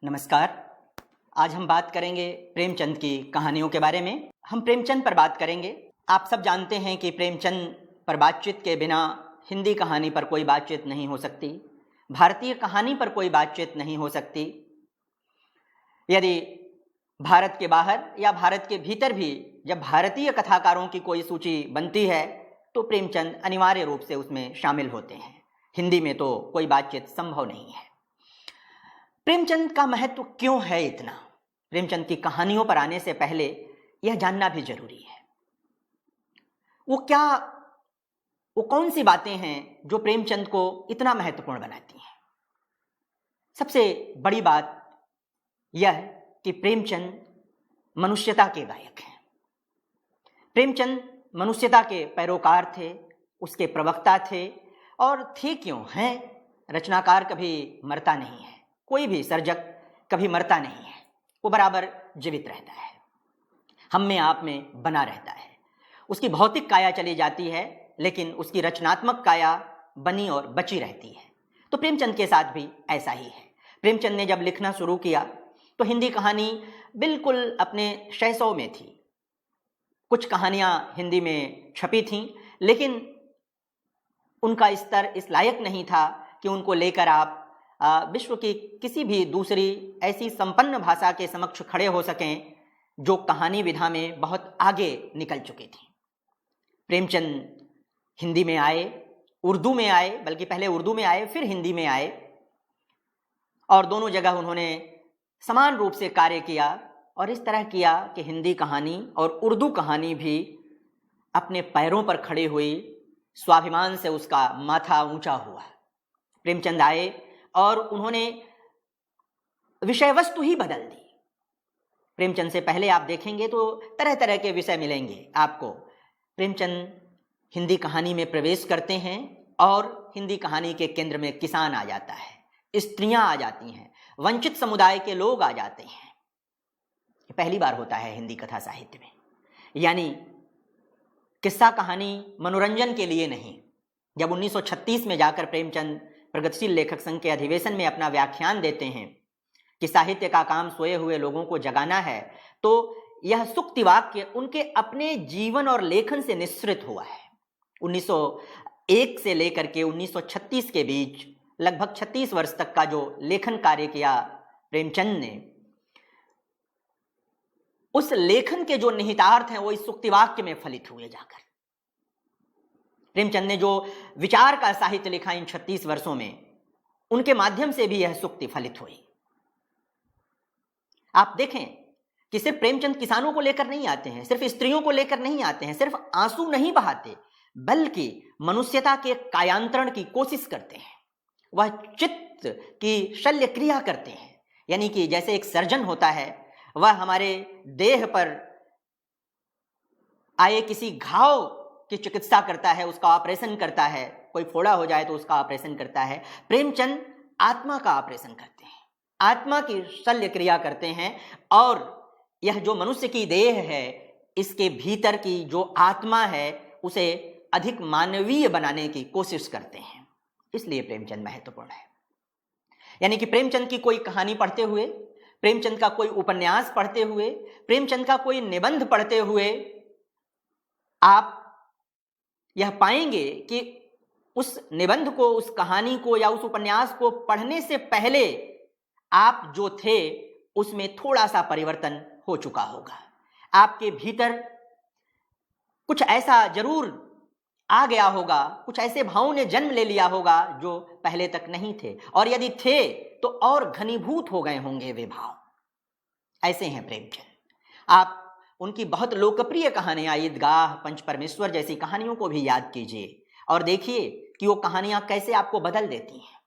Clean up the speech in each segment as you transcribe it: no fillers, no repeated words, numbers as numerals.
नमस्कार। आज हम बात करेंगे प्रेमचंद की कहानियों के बारे में। हम प्रेमचंद पर बात करेंगे। आप सब जानते हैं कि प्रेमचंद पर बातचीत के बिना हिंदी कहानी पर कोई बातचीत नहीं हो सकती, भारतीय कहानी पर कोई बातचीत नहीं हो सकती। यदि भारत के बाहर या भारत के भीतर भी जब भारतीय कथाकारों की कोई सूची बनती है तो प्रेमचंद अनिवार्य रूप से उसमें शामिल होते हैं। हिंदी में तो कोई बातचीत संभव नहीं है। प्रेमचंद का महत्व क्यों है इतना? प्रेमचंद की कहानियों पर आने से पहले यह जानना भी जरूरी है वो कौन सी बातें हैं जो प्रेमचंद को इतना महत्वपूर्ण बनाती हैं। सबसे बड़ी बात यह कि प्रेमचंद मनुष्यता के गायक हैं। प्रेमचंद मनुष्यता के पैरोकार थे, उसके प्रवक्ता थे। और थे क्यों हैं? रचनाकार कभी मरता नहीं है, कोई भी सर्जक कभी मरता नहीं है, वो बराबर जीवित रहता है, हम में आप में बना रहता है। उसकी भौतिक काया चली जाती है लेकिन उसकी रचनात्मक काया बनी और बची रहती है। तो प्रेमचंद के साथ भी ऐसा ही है। प्रेमचंद ने जब लिखना शुरू किया तो हिंदी कहानी बिल्कुल अपने शैशव में थी। कुछ कहानियां हिंदी में छपी थीं लेकिन उनका स्तर इस लायक नहीं था कि उनको लेकर आप विश्व की किसी भी दूसरी ऐसी संपन्न भाषा के समक्ष खड़े हो सकें जो कहानी विधा में बहुत आगे निकल चुकी थी। प्रेमचंद हिंदी में आए, उर्दू में आए, बल्कि पहले उर्दू में आए फिर हिंदी में आए, और दोनों जगह उन्होंने समान रूप से कार्य किया। और इस तरह किया कि हिंदी कहानी और उर्दू कहानी भी अपने पैरों पर खड़ी हुई, स्वाभिमान से उसका माथा ऊंचा हुआ। प्रेमचंद आए और उन्होंने विषय वस्तु ही बदल दी। प्रेमचंद से पहले आप देखेंगे तो तरह तरह के विषय मिलेंगे आपको। प्रेमचंद हिंदी कहानी में प्रवेश करते हैं और हिंदी कहानी के केंद्र में किसान आ जाता है, स्त्रियां आ जाती हैं, वंचित समुदाय के लोग आ जाते हैं। पहली बार होता है हिंदी कथा साहित्य में। यानी किस्सा कहानी मनोरंजन के लिए नहीं। जब 1936 में जाकर प्रेमचंद प्रगतिशील लेखक संघ के अधिवेशन में अपना व्याख्यान देते हैं कि साहित्य का काम सोए हुए लोगों को जगाना है, तो यह सूक्ति वाक्य उनके अपने जीवन और लेखन से निःसृत हुआ है। 1901 से लेकर के 1936 के बीच लगभग 36 वर्ष तक का जो लेखन कार्य किया प्रेमचंद ने, उस लेखन के जो निहितार्थ हैं वो इस सूक्ति वाक्य में फलित हुए जाकर। प्रेमचंद ने जो विचार का साहित्य लिखा इन 36 वर्षों में, उनके माध्यम से भी यह सूक्ति फलित हुई। आप देखें कि सिर्फ प्रेमचंद किसानों को लेकर नहीं आते हैं, सिर्फ स्त्रियों को लेकर नहीं आते हैं, सिर्फ आंसू नहीं बहाते, बल्कि मनुष्यता के कायांतरण की कोशिश करते हैं। वह चित्त की शल्य क्रिया करते हैं। यानी कि जैसे एक सर्जन होता है, वह हमारे देह पर आए किसी घाव की चिकित्सा करता है, उसका ऑपरेशन करता है। कोई फोड़ा हो जाए तो उसका ऑपरेशन करता है। प्रेमचंद आत्मा का ऑपरेशन करते हैं, आत्मा की शल्य क्रिया करते हैं। और यह जो मनुष्य की देह है, इसके भीतर की जो आत्मा है, उसे अधिक मानवीय बनाने की कोशिश करते हैं। इसलिए प्रेमचंद महत्वपूर्ण है। यानी कि प्रेमचंद की कोई कहानी पढ़ते हुए, प्रेमचंद का कोई उपन्यास पढ़ते हुए, प्रेमचंद का कोई निबंध पढ़ते हुए आप यह पाएंगे कि उस निबंध को, उस कहानी को या उस उपन्यास को पढ़ने से पहले आप जो थे उसमें थोड़ा सा परिवर्तन हो चुका होगा। आपके भीतर कुछ ऐसा जरूर आ गया होगा, कुछ ऐसे भावों ने जन्म ले लिया होगा जो पहले तक नहीं थे, और यदि थे तो और घनीभूत हो गए होंगे वे भाव। ऐसे हैं प्रेमचंद। आप उनकी बहुत लोकप्रिय कहानियां, ईदगाह, पंच परमेश्वर जैसी कहानियों को भी याद कीजिए और देखिए कि वो कहानियां कैसे आपको बदल देती हैं।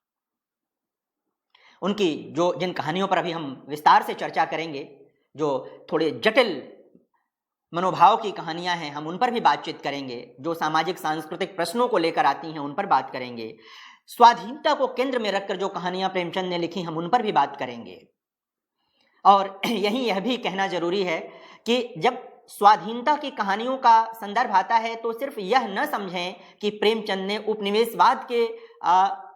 उनकी जिन कहानियों पर अभी हम विस्तार से चर्चा करेंगे, जो थोड़े जटिल मनोभाव की कहानियां हैं, हम उन पर भी बातचीत करेंगे। जो सामाजिक सांस्कृतिक प्रश्नों को लेकर आती हैं, उन पर बात करेंगे। स्वाधीनता को केंद्र में रखकर जो कहानियां प्रेमचंद ने लिखी, हम उन पर भी बात करेंगे। और यहीं यह भी कहना जरूरी है कि जब स्वाधीनता की कहानियों का संदर्भ आता है तो सिर्फ यह न समझें कि प्रेमचंद ने उपनिवेशवाद के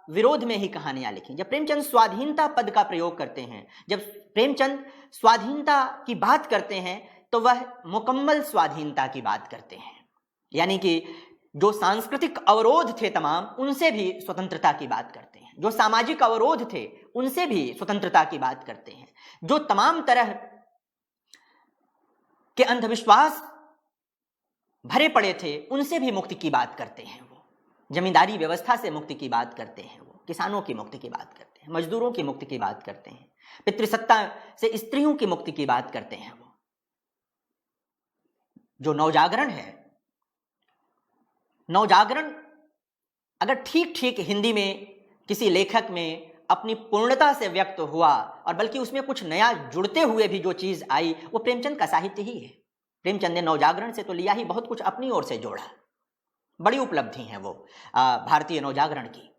विरोध में ही कहानियां लिखी। जब प्रेमचंद स्वाधीनता पद का प्रयोग करते हैं, जब प्रेमचंद स्वाधीनता की बात करते हैं, तो वह मुकम्मल स्वाधीनता की बात करते हैं, यानी कि जो सांस्कृतिक अवरोध थे तमाम, उनसे भी स्वतंत्रता की बात करते हैं, जो सामाजिक अवरोध थे उनसे भी स्वतंत्रता की बात करते हैं, जो तमाम तरह के अंधविश्वास भरे पड़े थे उनसे भी मुक्ति की बात करते हैं। वो जमींदारी व्यवस्था से मुक्ति की बात करते हैं, वो किसानों की मुक्ति की बात करते हैं, मजदूरों की मुक्ति की बात करते हैं, पितृसत्ता से स्त्रियों की मुक्ति की बात करते हैं। वो जो नवजागरण है, नवजागरण अगर ठीक ठीक हिंदी में किसी लेखक में अपनी पूर्णता से व्यक्त हुआ, और बल्कि उसमें कुछ नया जुड़ते हुए भी जो चीज आई, वो प्रेमचंद का साहित्य ही है। प्रेमचंद ने नवजागरण से तो लिया ही, बहुत कुछ अपनी ओर से जोड़ा। बड़ी उपलब्धि है वो भारतीय नवजागरण की।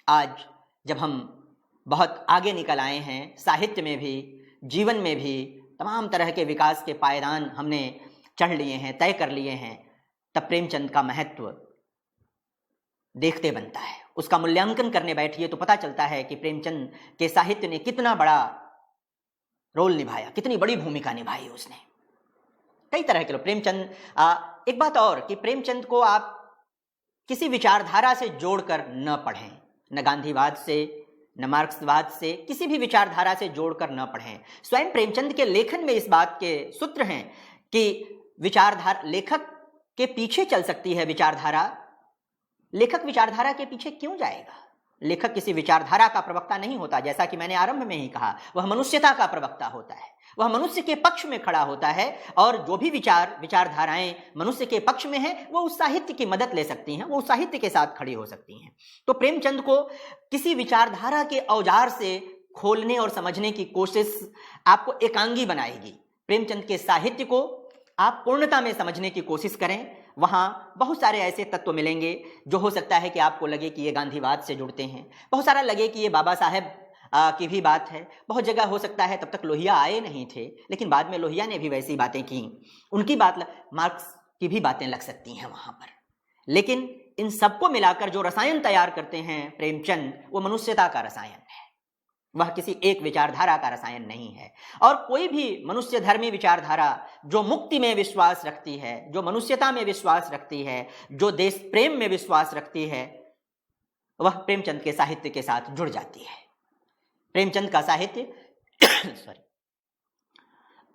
आज जब हम बहुत आगे निकल आए हैं, साहित्य में भी, जीवन में भी तमाम तरह के विकास के पायदान हमने चढ़ लिए हैं, तय कर लिए हैं, तब प्रेमचंद का महत्व देखते बनता है। उसका मूल्यांकन करने बैठिए तो पता चलता है कि प्रेमचंद के साहित्य ने कितना बड़ा रोल निभाया, कितनी बड़ी भूमिका निभाई उसने। कई तरह के लोग प्रेमचंद, एक बात और कि प्रेमचंद को आप किसी विचारधारा से जोड़कर न पढ़ें, न गांधीवाद से, न मार्क्सवाद से, किसी भी विचारधारा से जोड़कर न पढ़ें। स्वयं प्रेमचंद के लेखन में इस बात के सूत्र हैं कि विचारधारा, लेखक के पीछे चल सकती है विचारधारा, लेखक विचारधारा के पीछे क्यों जाएगा? लेखक किसी विचारधारा का प्रवक्ता नहीं होता, जैसा कि मैंने आरंभ में ही कहा, वह मनुष्यता का प्रवक्ता होता है, वह मनुष्य के पक्ष में खड़ा होता है, और जो भी विचारधाराएं मनुष्य के पक्ष में हैं, वो उस साहित्य की मदद ले सकती हैं, वो उस साहित्य के साथ खड़ी हो सकती हैं। तो प्रेमचंद को किसी विचारधारा के औजार से खोलने और समझने की कोशिश आपको एकांगी बनाएगी। प्रेमचंद के साहित्य को आप पूर्णता में समझने की कोशिश करें, वहाँ बहुत सारे ऐसे तत्व मिलेंगे जो हो सकता है कि आपको लगे कि ये गांधीवाद से जुड़ते हैं, बहुत सारा लगे कि ये बाबा साहेब की भी बात है, बहुत जगह हो सकता है तब तक लोहिया आए नहीं थे, लेकिन बाद में लोहिया ने भी वैसी बातें की, उनकी बात, मार्क्स की भी बातें लग सकती हैं वहाँ पर। लेकिन इन सबको मिलाकर जो रसायन तैयार करते हैं प्रेमचंद, वो मनुष्यता का रसायन है, वह किसी एक विचारधारा का रसायन नहीं है। और कोई भी मनुष्य धर्मी विचारधारा जो मुक्ति में विश्वास रखती है, जो मनुष्यता में विश्वास रखती है, जो देश प्रेम में विश्वास रखती है, वह प्रेमचंद के साहित्य के साथ जुड़ जाती है। प्रेमचंद का साहित्य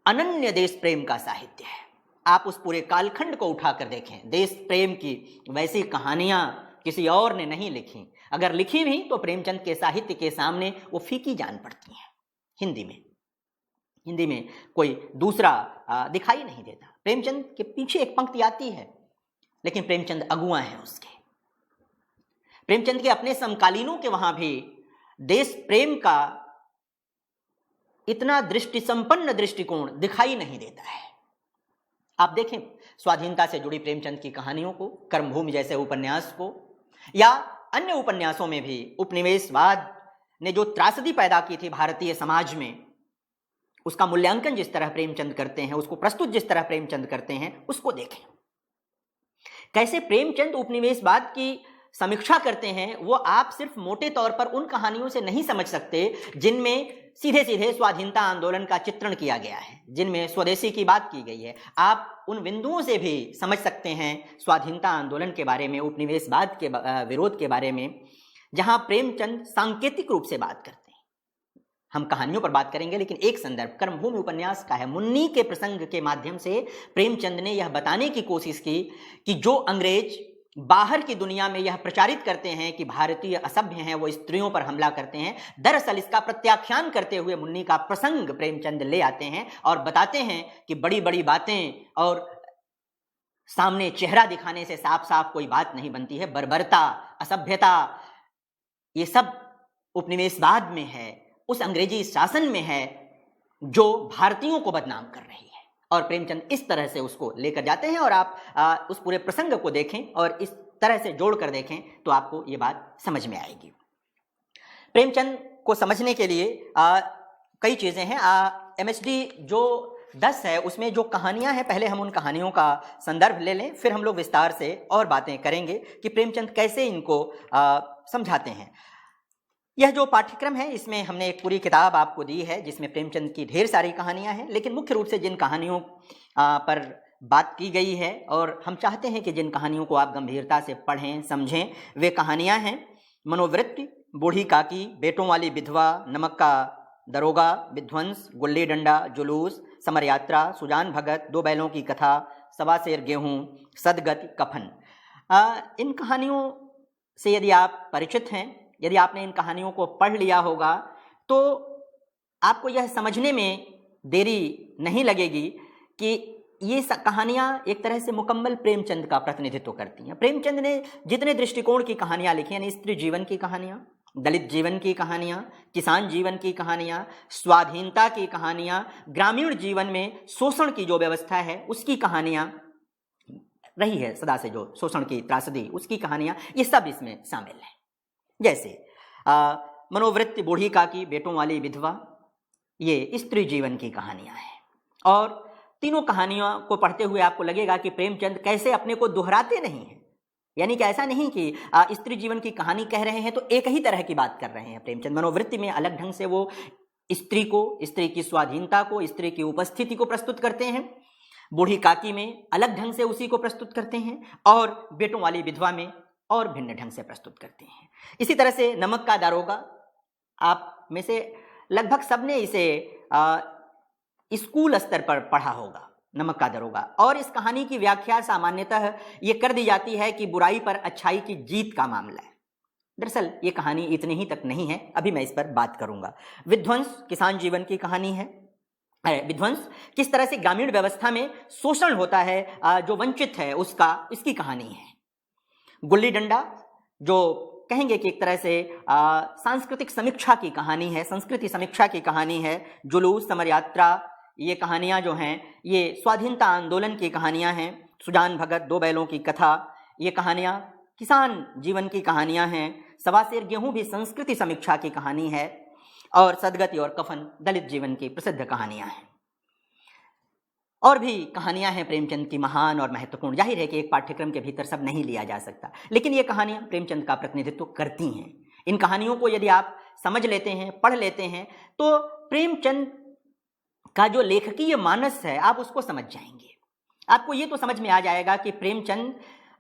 अनन्य देश प्रेम का साहित्य है। आप उस पूरे कालखंड को उठाकर देखें, देश प्रेम की वैसी कहानियां किसी और ने नहीं लिखी, अगर लिखी भी तो प्रेमचंद के साहित्य के सामने वो फीकी जान पड़ती हैं। हिंदी में कोई दूसरा दिखाई नहीं देता। प्रेमचंद के पीछे एक पंक्ति आती है, लेकिन प्रेमचंद अगुआ हैं उसके। प्रेमचंद के अपने समकालीनों के वहां भी देश प्रेम का इतना दृष्टि संपन्न दृष्टिकोण दिखाई नहीं देता है। आप देखें स्वाधीनता से जुड़ी प्रेमचंद की कहानियों को, कर्मभूमि जैसे उपन्यास को, या अन्य उपन्यासों में भी उपनिवेशवाद ने जो त्रासदी पैदा की थी भारतीय समाज में, उसका मूल्यांकन जिस तरह प्रेमचंद करते हैं, उसको प्रस्तुत जिस तरह प्रेमचंद करते हैं, उसको देखें। कैसे प्रेमचंद उपनिवेशवाद की समीक्षा करते हैं, वो आप सिर्फ मोटे तौर पर उन कहानियों से नहीं समझ सकते जिनमें सीधे सीधे स्वाधीनता आंदोलन का चित्रण किया गया है, जिनमें स्वदेशी की बात की गई है। आप उन बिंदुओं से भी समझ सकते हैं स्वाधीनता आंदोलन के बारे में, उपनिवेशवाद के विरोध के बारे में, जहां प्रेमचंद सांकेतिक रूप से बात करते हैं। हम कहानियों पर बात करेंगे, लेकिन एक संदर्भ कर्मभूमि उपन्यास का है। मुन्नी के प्रसंग के माध्यम से प्रेमचंद ने यह बताने की कोशिश की कि जो अंग्रेज बाहर की दुनिया में यह प्रचारित करते हैं कि भारतीय असभ्य हैं, वो स्त्रियों पर हमला करते हैं, दरअसल इसका प्रत्याख्यान करते हुए मुन्नी का प्रसंग प्रेमचंद ले आते हैं और बताते हैं कि बड़ी बड़ी बातें और सामने चेहरा दिखाने से साफ साफ कोई बात नहीं बनती है। बर्बरता, असभ्यता, ये सब उपनिवेशवाद में है, उस अंग्रेजी शासन में है जो भारतीयों को बदनाम कर रही है। और प्रेमचंद इस तरह से उसको लेकर जाते हैं, और आप उस पूरे प्रसंग को देखें और इस तरह से जोड़कर देखें तो आपको ये बात समझ में आएगी। प्रेमचंद को समझने के लिए कई चीज़ें हैं। MHD जो 10 है उसमें जो कहानियां हैं, पहले हम उन कहानियों का संदर्भ ले लें, फिर हम लोग विस्तार से और बातें करेंगे कि प्रेमचंद कैसे इनको समझाते हैं। यह जो पाठ्यक्रम है इसमें हमने एक पूरी किताब आपको दी है जिसमें प्रेमचंद की ढेर सारी कहानियां हैं, लेकिन मुख्य रूप से जिन कहानियों पर बात की गई है और हम चाहते हैं कि जिन कहानियों को आप गंभीरता से पढ़ें समझें, वे कहानियां हैं मनोवृत्ति, बूढ़ी काकी, बेटों वाली विधवा, नमक का दरोगा, विध्वंस, गुल्ली डंडा, जुलूस, समर यात्रा, सुजान भगत, दो बैलों की कथा, सवा सेर गेहूं, सदगति, कफन। इन कहानियों से यदि आप परिचित हैं, यदि आपने इन कहानियों को पढ़ लिया होगा तो आपको यह समझने में देरी नहीं लगेगी कि ये कहानियां एक तरह से मुकम्मल प्रेमचंद का प्रतिनिधित्व करती हैं। प्रेमचंद ने जितने दृष्टिकोण की कहानियां लिखी, यानी स्त्री जीवन की कहानियां, दलित जीवन की कहानियां, किसान जीवन की कहानियां, स्वाधीनता की कहानियां, ग्रामीण जीवन में शोषण की जो व्यवस्था है उसकी कहानियां रही है सदा से, जो शोषण की त्रासदी उसकी कहानियां, ये सब इसमें शामिल है। जैसे मनोवृत्ति, बूढ़ी काकी, बेटों वाली विधवा, ये स्त्री जीवन की कहानियां हैं। और तीनों कहानियों को पढ़ते हुए आपको लगेगा कि प्रेमचंद कैसे अपने को दोहराते नहीं हैं, यानी कि ऐसा नहीं कि स्त्री जीवन की कहानी कह रहे हैं तो एक ही तरह की बात कर रहे हैं प्रेमचंद। मनोवृत्ति में अलग ढंग से वो स्त्री को, स्त्री की स्वाधीनता को, स्त्री की उपस्थिति को प्रस्तुत करते हैं, बूढ़ी काकी में अलग ढंग से उसी को प्रस्तुत करते हैं, और बेटों वाली विधवा में और भिन्न ढंग से प्रस्तुत करते हैं। इसी तरह से नमक का दारोगा, आप में से लगभग सबने इसे स्कूल स्तर पर पढ़ा होगा, नमक का दारोगा। और इस कहानी की व्याख्या सामान्यतः ये कर दी जाती है कि बुराई पर अच्छाई की जीत का मामला है। दरअसल ये कहानी इतनी ही तक नहीं है, अभी मैं इस पर बात करूंगा। विध्वंस किसान जीवन की कहानी है। विध्वंस किस तरह से ग्रामीण व्यवस्था में शोषण होता है, जो वंचित है इसकी कहानी है। गुल्ली डंडा जो कहेंगे कि एक तरह से सांस्कृतिक समीक्षा की कहानी है, संस्कृति समीक्षा की कहानी है। जुलूस, समर यात्रा, ये कहानियां जो हैं ये स्वाधीनता आंदोलन की कहानियां हैं। सुजान भगत, दो बैलों की कथा, ये कहानियां किसान जीवन की कहानियां हैं। सवा सेर गेहूं भी संस्कृति समीक्षा की कहानी है। और सदगति और कफन दलित जीवन की प्रसिद्ध कहानियां हैं। और भी कहानियां हैं प्रेमचंद की महान और महत्वपूर्ण। जाहिर है कि एक पाठ्यक्रम के भीतर सब नहीं लिया जा सकता, लेकिन ये कहानियां प्रेमचंद का प्रतिनिधित्व करती हैं। इन कहानियों को यदि आप समझ लेते हैं, पढ़ लेते हैं, तो प्रेमचंद का जो लेखकीय मानस है आप उसको समझ जाएंगे। आपको ये तो समझ में आ जाएगा कि प्रेमचंद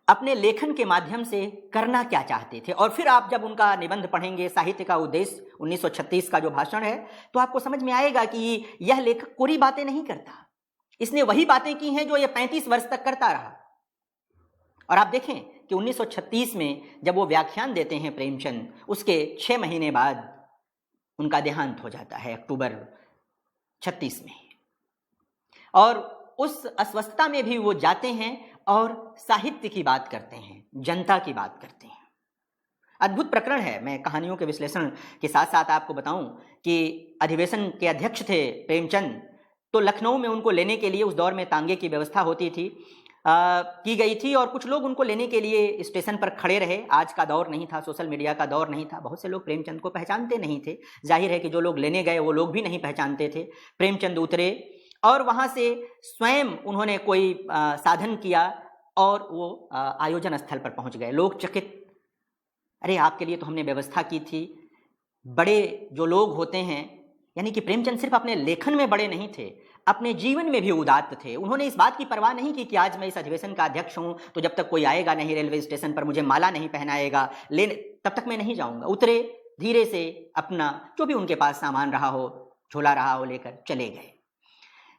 अपने लेखन के माध्यम से करना क्या चाहते थे। और फिर आप जब उनका निबंध पढ़ेंगे, साहित्य का उद्देश्य 1936 का जो भाषण है, तो आपको समझ में आएगा कि यह लेखक कोरी बातें नहीं करता, इसने वही बातें की हैं जो ये 35 वर्ष तक करता रहा। और आप देखें कि 1936 में जब वो व्याख्यान देते हैं प्रेमचंद, उसके 6 महीने बाद उनका देहांत हो जाता है, अक्टूबर 36 में। और उस अस्वस्थता में भी वो जाते हैं और साहित्य की बात करते हैं, जनता की बात करते हैं। अद्भुत प्रकरण है। मैं कहानियों के विश्लेषण के साथ साथ आपको बताऊं कि अधिवेशन के अध्यक्ष थे प्रेमचंद, तो लखनऊ में उनको लेने के लिए उस दौर में तांगे की व्यवस्था होती थी, की गई थी, और कुछ लोग उनको लेने के लिए स्टेशन पर खड़े रहे। आज का दौर नहीं था, सोशल मीडिया का दौर नहीं था, बहुत से लोग प्रेमचंद को पहचानते नहीं थे। जाहिर है कि जो लोग लेने गए वो लोग भी नहीं पहचानते थे। प्रेमचंद उतरे और वहाँ से स्वयं उन्होंने कोई साधन किया और वो आयोजन स्थल पर पहुँच गए। लोग चकित, अरे आपके लिए तो हमने व्यवस्था की थी। बड़े जो लोग होते हैं, यानी कि प्रेमचंद सिर्फ अपने लेखन में बड़े नहीं थे, अपने जीवन में भी उदात्त थे। उन्होंने इस बात की परवाह नहीं की कि आज मैं इस अधिवेशन का अध्यक्ष हूं तो जब तक कोई आएगा नहीं रेलवे स्टेशन पर, मुझे माला नहीं पहनाएगा लेने, तब तक मैं नहीं जाऊंगा। उतरे, धीरे से अपना जो भी उनके पास सामान रहा हो, झोला रहा हो, लेकर चले गए।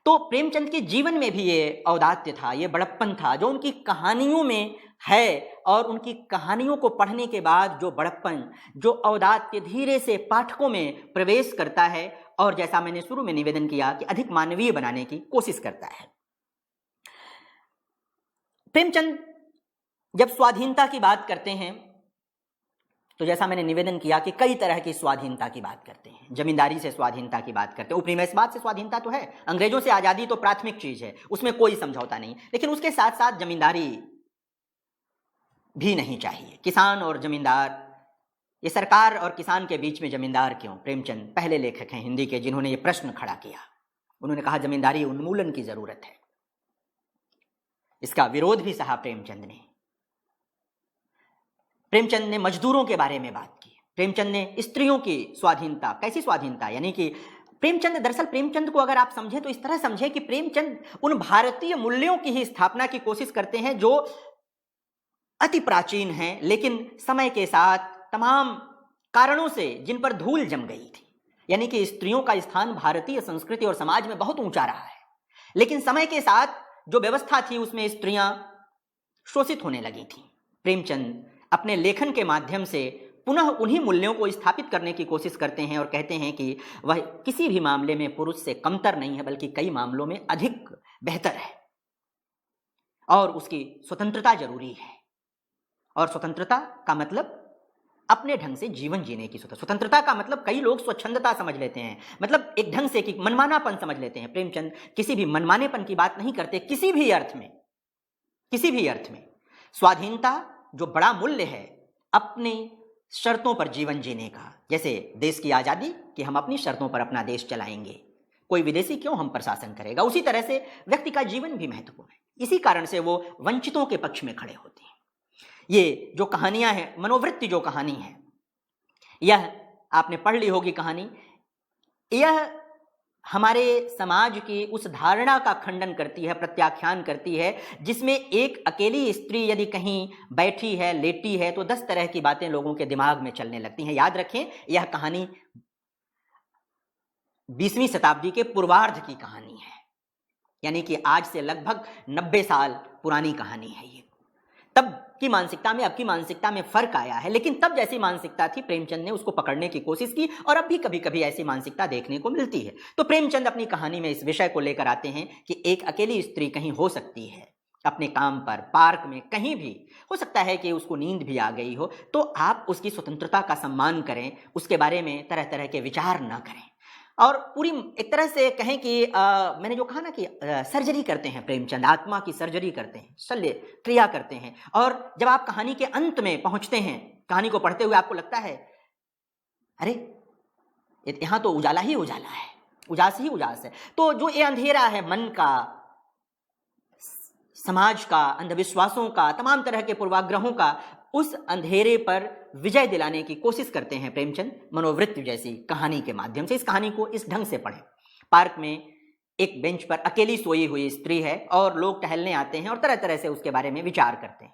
तो प्रेमचंद के जीवन में भी ये औदात्य था, ये बड़प्पन था जो उनकी कहानियों में है। और उनकी कहानियों को पढ़ने के बाद जो बड़प्पन, जो औदात्य धीरे से पाठकों में प्रवेश करता है और जैसा मैंने शुरू में निवेदन किया कि अधिक मानवीय बनाने की कोशिश करता है। प्रेमचंद जब स्वाधीनता की बात करते हैं तो जैसा मैंने निवेदन किया कि कई तरह की स्वाधीनता की बात करते हैं। जमींदारी से स्वाधीनता की बात करते हैं, उपनिवेशवाद से स्वाधीनता तो है, अंग्रेजों से आजादी तो प्राथमिक चीज है, उसमें कोई समझौता नहीं, लेकिन उसके साथ साथ जमींदारी भी नहीं चाहिए। किसान और जमींदार, ये सरकार और किसान के बीच में जमींदार क्यों? प्रेमचंद पहले लेखक हैं हिंदी के जिन्होंने ये प्रश्न खड़ा किया। उन्होंने कहा जमींदारी उन्मूलन की जरूरत है। इसका विरोध भी सहा प्रेमचंद ने। प्रेमचंद ने मजदूरों के बारे में बात की, प्रेमचंद ने स्त्रियों की स्वाधीनता, कैसी स्वाधीनता, यानी कि दरअसल प्रेमचंद को अगर आप समझें तो इस तरह समझें कि प्रेमचंद उन भारतीय मूल्यों की ही स्थापना की कोशिश करते हैं जो अति प्राचीन हैं, लेकिन समय के साथ तमाम कारणों से जिन पर धूल जम गई थी। यानी कि स्त्रियों का स्थान भारतीय संस्कृति और समाज में बहुत ऊंचा रहा है, लेकिन समय के साथ जो व्यवस्था थी उसमें स्त्रियां शोषित होने लगी थीं। प्रेमचंद अपने लेखन के माध्यम से पुनः उन्हीं मूल्यों को स्थापित करने की कोशिश करते हैं और कहते हैं कि वह किसी भी मामले में पुरुष से कमतर नहीं है, बल्कि कई मामलों में अधिक बेहतर है और उसकी स्वतंत्रता जरूरी है। और स्वतंत्रता का मतलब अपने ढंग से जीवन जीने की स्वतंत्रता का मतलब कई लोग स्वच्छंदता समझ लेते हैं, मतलब एक ढंग से कि मनमानापन समझ लेते हैं। प्रेमचंद किसी भी मनमानेपन की बात नहीं करते, किसी भी अर्थ में स्वाधीनता जो बड़ा मूल्य है अपनी शर्तों पर जीवन जीने का, जैसे देश की आजादी कि हम अपनी शर्तों पर अपना देश चलाएंगे, कोई विदेशी क्यों हम पर शासन करेगा, उसी तरह से व्यक्ति का जीवन भी महत्वपूर्ण है। इसी कारण से वो वंचितों के पक्ष में खड़े होते हैं। ये जो कहानियां हैं, मनोवृत्ति जो कहानी है, यह आपने पढ़ ली होगी कहानी, यह हमारे समाज की उस धारणा का खंडन करती है, प्रत्याख्यान करती है, जिसमें एक अकेली स्त्री यदि कहीं बैठी है, लेटी है, तो 10 तरह की बातें लोगों के दिमाग में चलने लगती हैं। याद रखें, यह कहानी 20वीं शताब्दी के पूर्वार्ध की कहानी है, यानी कि आज से लगभग 90 साल पुरानी कहानी है ये। तब की मानसिकता में अब की मानसिकता में फर्क आया है, लेकिन तब जैसी मानसिकता थी प्रेमचंद ने उसको पकड़ने की कोशिश की और अब भी कभी कभी ऐसी मानसिकता देखने को मिलती है। तो प्रेमचंद अपनी कहानी में इस विषय को लेकर आते हैं कि एक अकेली स्त्री कहीं हो सकती है अपने काम पर, पार्क में, कहीं भी हो सकता है कि उसको नींद भी आ गई हो, तो आप उसकी स्वतंत्रता का सम्मान करें, उसके बारे में तरह तरह के विचार न करें और पूरी एक तरह से कहें कि मैंने जो कहा ना कि सर्जरी करते हैं प्रेमचंद, आत्मा की सर्जरी करते हैं, शल्य क्रिया करते हैं। और जब आप कहानी के अंत में पहुंचते हैं, कहानी को पढ़ते हुए आपको लगता है अरे यहाँ तो उजाला ही उजाला है, उजास ही उजास है। तो जो ये अंधेरा है मन का, समाज का, अंधविश्वासों का, तमाम तरह के पूर्वाग्रहों का, उस अंधेरे पर विजय दिलाने की कोशिश करते हैं प्रेमचंद मनोवृत्ति जैसी कहानी के माध्यम से। इस कहानी को इस ढंग से पढ़ें। पार्क में एक बेंच पर अकेली सोई हुई स्त्री है और लोग टहलने आते हैं और तरह तरह से उसके बारे में विचार करते हैं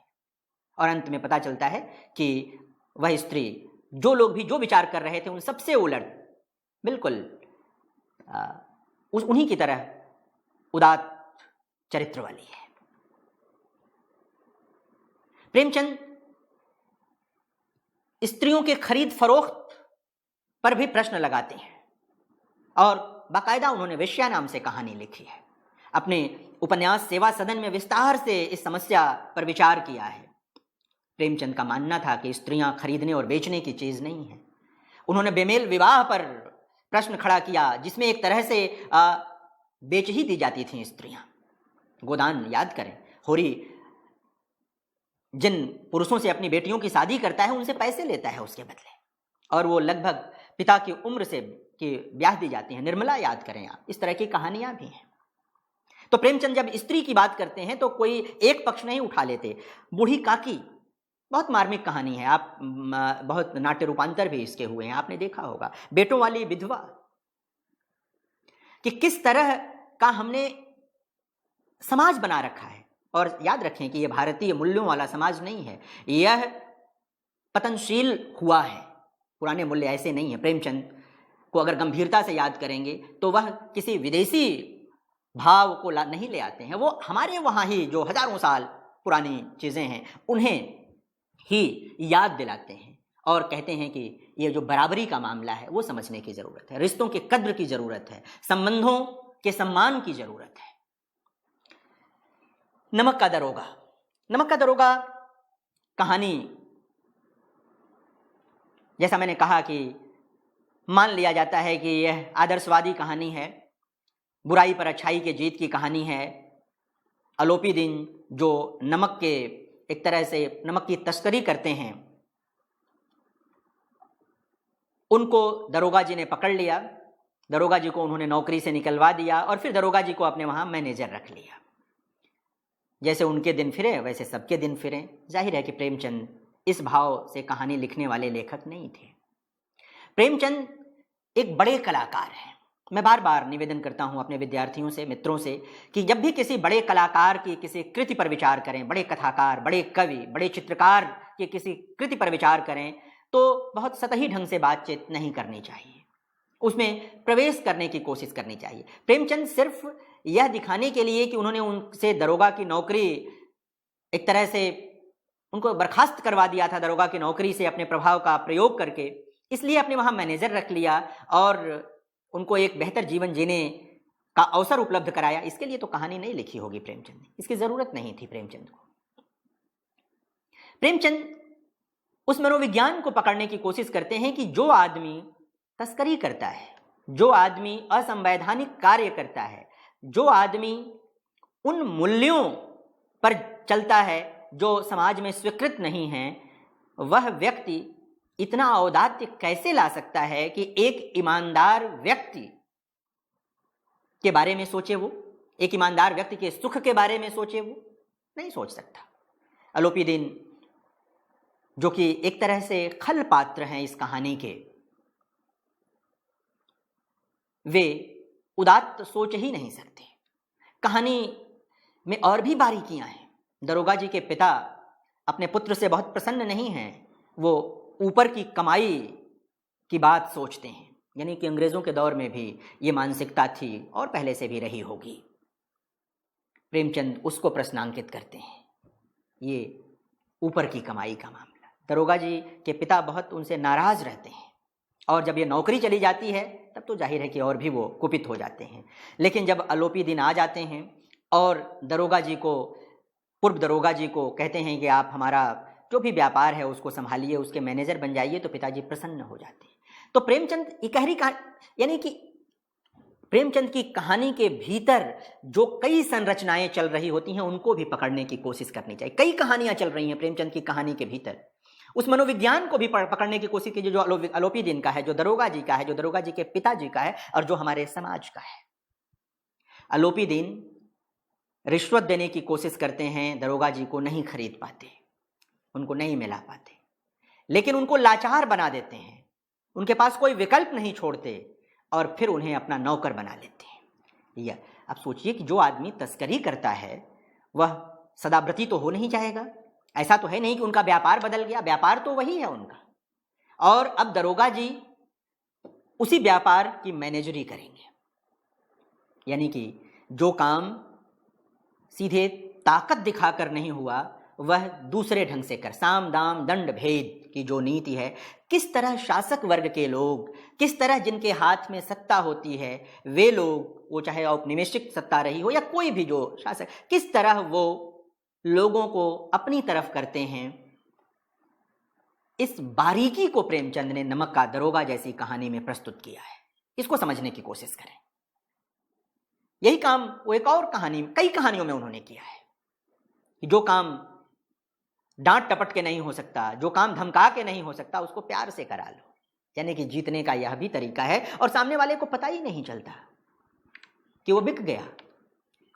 और अंत में पता चलता है कि वह स्त्री, जो लोग भी जो विचार कर रहे थे उन सबसे उलट बिल्कुल उन्हीं की तरह उदात्त चरित्र वाली है। प्रेमचंद स्त्रियों के खरीद फरोख्त पर भी प्रश्न लगाते हैं और बाकायदा उन्होंने वेश्या नाम से कहानी लिखी है। अपने उपन्यास सेवा सदन में विस्तार से इस समस्या पर विचार किया है। प्रेमचंद का मानना था कि स्त्रियां खरीदने और बेचने की चीज नहीं है। उन्होंने बेमेल विवाह पर प्रश्न खड़ा किया, जिसमें एक तरह से बेच ही दी जाती थीं स्त्रियां। गोदान याद करें, होरी जिन पुरुषों से अपनी बेटियों की शादी करता है उनसे पैसे लेता है उसके बदले, और वो लगभग पिता की उम्र से की ब्याह दी जाती है। निर्मला याद करें आप, इस तरह की कहानियां भी हैं। तो प्रेमचंद जब स्त्री की बात करते हैं तो कोई एक पक्ष नहीं उठा लेते। बूढ़ी काकी बहुत मार्मिक कहानी है, आप बहुत नाट्य रूपांतर भी इसके हुए हैं, आपने देखा होगा। बेटों वाली विधवा, कि किस तरह का हमने समाज बना रखा है। और याद रखें कि यह भारतीय मूल्यों वाला समाज नहीं है, यह पतनशील हुआ है। पुराने मूल्य ऐसे नहीं है। प्रेमचंद को अगर गंभीरता से याद करेंगे तो वह किसी विदेशी भाव को नहीं ले आते हैं, वो हमारे वहाँ ही जो हजारों साल पुरानी चीज़ें हैं उन्हें ही याद दिलाते हैं और कहते हैं कि ये जो बराबरी का मामला है वो समझने की ज़रूरत है, रिश्तों के कद्र की ज़रूरत है, संबंधों के सम्मान की ज़रूरत है। नमक का दरोगा, नमक का दरोगा कहानी, जैसा मैंने कहा कि मान लिया जाता है कि यह आदर्शवादी कहानी है, बुराई पर अच्छाई के जीत की कहानी है। अलोपी दिन जो नमक के एक तरह से नमक की तस्करी करते हैं उनको दरोगा जी ने पकड़ लिया, दरोगा जी को उन्होंने नौकरी से निकलवा दिया और फिर दरोगा जी को अपने वहाँ मैनेजर रख लिया। जैसे उनके दिन फिरे वैसे सबके दिन फिरे। जाहिर है कि प्रेमचंद इस भाव से कहानी लिखने वाले लेखक नहीं थे। प्रेमचंद एक बड़े कलाकार हैं। मैं बार बार निवेदन करता हूं अपने विद्यार्थियों से, मित्रों से, कि जब भी किसी बड़े कलाकार की किसी कृति पर विचार करें, बड़े कथाकार, बड़े कवि, बड़े चित्रकार की किसी कृति पर विचार करें, तो बहुत सतही ढंग से बातचीत नहीं करनी चाहिए, उसमें प्रवेश करने की कोशिश करनी चाहिए। प्रेमचंद सिर्फ यह दिखाने के लिए कि उन्होंने उनसे दरोगा की नौकरी, एक तरह से उनको बर्खास्त करवा दिया था दरोगा की नौकरी से अपने प्रभाव का प्रयोग करके, इसलिए अपने वहाँ मैनेजर रख लिया और उनको एक बेहतर जीवन जीने का अवसर उपलब्ध कराया, इसके लिए तो कहानी नहीं लिखी होगी प्रेमचंद ने, इसकी जरूरत नहीं थी प्रेमचंद को। प्रेमचंद उस मनोविज्ञान को पकड़ने की कोशिश करते हैं कि जो आदमी तस्करी करता है, जो आदमी असंवैधानिक कार्य करता है, जो आदमी उन मूल्यों पर चलता है जो समाज में स्वीकृत नहीं है, वह व्यक्ति इतना औदात्य कैसे ला सकता है कि एक ईमानदार व्यक्ति के बारे में सोचे, वो एक ईमानदार व्यक्ति के सुख के बारे में सोचे, वो नहीं सोच सकता। अलोपीदीन जो कि एक तरह से खल पात्र हैं इस कहानी के, वे उदात्त सोच ही नहीं सकते। कहानी में और भी बारीकियां हैं। दरोगा जी के पिता अपने पुत्र से बहुत प्रसन्न नहीं हैं, वो ऊपर की कमाई की बात सोचते हैं, यानी कि अंग्रेजों के दौर में भी ये मानसिकता थी और पहले से भी रही होगी। प्रेमचंद उसको प्रश्नांकित करते हैं, ये ऊपर की कमाई का मामला। दरोगा जी के पिता बहुत उनसे नाराज रहते हैं और जब ये नौकरी चली जाती है तब तो जाहिर है कि और भी वो कुपित हो जाते हैं। लेकिन जब अलोपीदीन आ जाते हैं और दरोगा जी को, पूर्व दरोगा जी को कहते हैं कि आप हमारा जो भी व्यापार है उसको संभालिए, उसके मैनेजर बन जाइए, तो पिताजी प्रसन्न हो जाते हैं। तो प्रेमचंद इकहरी का, यानी कि प्रेमचंद की कहानी के भीतर जो कई संरचनाएं चल रही होती हैं उनको भी पकड़ने की कोशिश करनी चाहिए। कई कहानियां चल रही हैं प्रेमचंद की कहानी के भीतर, उस मनोविज्ञान को भी पकड़ने की कोशिश कीजिए जो अलोपीदीन का है, जो दरोगा जी का है, जो दरोगा जी के पिताजी का है और जो हमारे समाज का है। अलोपीदीन रिश्वत देने की कोशिश करते हैं, दरोगा जी को नहीं खरीद पाते, उनको नहीं मिला पाते, लेकिन उनको लाचार बना देते हैं, उनके पास कोई विकल्प नहीं छोड़ते और फिर उन्हें अपना नौकर बना लेते हैं। या अब सोचिए कि जो आदमी तस्करी करता है वह सदाव्रती तो हो नहीं जाएगा, ऐसा तो है नहीं कि उनका व्यापार बदल गया, व्यापार तो वही है उनका, और अब दरोगा जी उसी व्यापार की मैनेजरी करेंगे। यानी कि जो काम सीधे ताकत दिखाकर नहीं हुआ वह दूसरे ढंग से कर, साम दाम दंड भेद की जो नीति है, किस तरह शासक वर्ग के लोग, किस तरह जिनके हाथ में सत्ता होती है वे लोग, वो चाहे औपनिवेशिक सत्ता रही हो या कोई भी जो शासक, किस तरह वो लोगों को अपनी तरफ करते हैं, इस बारीकी को प्रेमचंद ने नमक का दरोगा जैसी कहानी में प्रस्तुत किया है। इसको समझने की कोशिश करें। यही काम वो एक और कहानी, कई कहानियों में उन्होंने किया है कि जो काम डांट टपट के नहीं हो सकता, जो काम धमका के नहीं हो सकता, उसको प्यार से करा लो। यानी कि जीतने का यह भी तरीका है और सामने वाले को पता ही नहीं चलता कि वो बिक गया,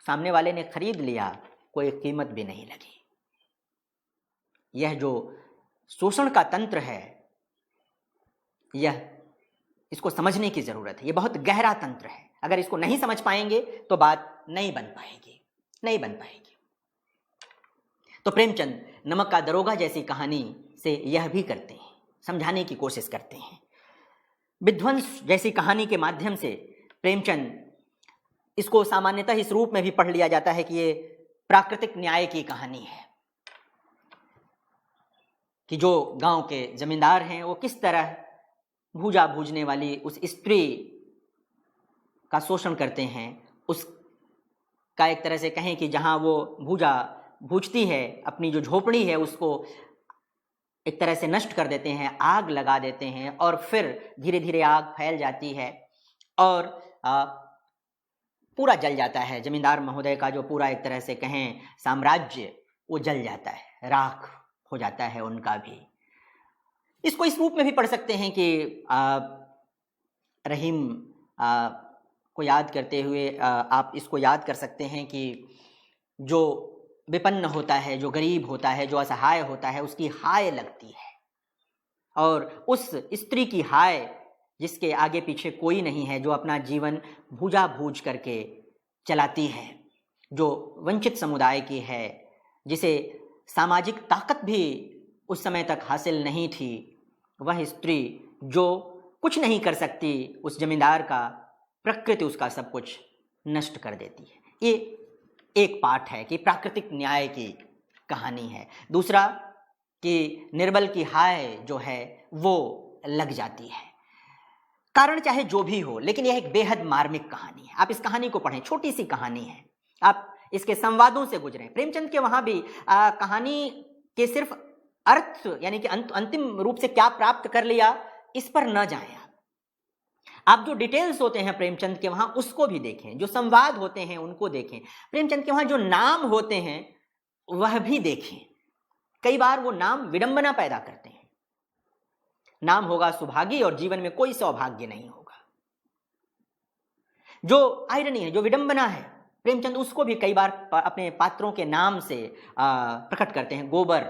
सामने वाले ने खरीद लिया, कोई कीमत भी नहीं लगी। यह जो शोषण का तंत्र है, यह इसको समझने की जरूरत है। यह बहुत गहरा तंत्र है, अगर इसको नहीं समझ पाएंगे तो बात नहीं बन पाएगी। तो प्रेमचंद नमक का दरोगा जैसी कहानी से यह भी करते हैं, समझाने की कोशिश करते हैं। विध्वंस जैसी कहानी के माध्यम से प्रेमचंद, इसको सामान्यतः इस रूप में भी पढ़ लिया जाता है कि ये प्राकृतिक न्याय की कहानी है, कि जो गांव के जमींदार हैं वो किस तरह भूजा भूजने वाली उस स्त्री का शोषण करते हैं। उसका एक तरह से कहें कि जहां वो भूजा भूजती है, अपनी जो झोपड़ी है उसको एक तरह से नष्ट कर देते हैं, आग लगा देते हैं और फिर धीरे धीरे आग फैल जाती है और पूरा जल जाता है। जमींदार महोदय का जो पूरा एक तरह से कहें साम्राज्य, वो जल जाता है, राख हो जाता है उनका भी। इसको इस रूप में भी पढ़ सकते हैं कि रहीम को याद करते हुए आप इसको याद कर सकते हैं कि जो विपन्न होता है, जो गरीब होता है, जो असहाय होता है, उसकी हाय लगती है। और उस स्त्री की हाय जिसके आगे पीछे कोई नहीं है, जो अपना जीवन भूजा भूज करके चलाती है, जो वंचित समुदाय की है, जिसे सामाजिक ताकत भी उस समय तक हासिल नहीं थी, वह स्त्री जो कुछ नहीं कर सकती, उस जमींदार का प्रकृति उसका सब कुछ नष्ट कर देती है। ये एक पाठ है कि प्राकृतिक न्याय की कहानी है। दूसरा कि निर्बल की हाय जो है वो लग जाती है। कारण चाहे जो भी हो, लेकिन यह एक बेहद मार्मिक कहानी है। आप इस कहानी को पढ़ें, छोटी सी कहानी है, आप इसके संवादों से गुजरें। प्रेमचंद के वहां भी कहानी के सिर्फ अर्थ यानी कि अंतिम रूप से क्या प्राप्त कर लिया इस पर न जाएं। आप जो डिटेल्स होते हैं प्रेमचंद के वहां उसको भी देखें, जो संवाद होते हैं उनको देखें, प्रेमचंद के वहां जो नाम होते हैं वह भी देखें। कई बार वो नाम विडंबना पैदा करते हैं। नाम होगा सुभागी और जीवन में कोई सौभाग्य नहीं होगा। जो आयरनी है, जो विडंबना है, प्रेमचंद उसको भी कई बार अपने पात्रों के नाम से प्रकट करते हैं। गोबर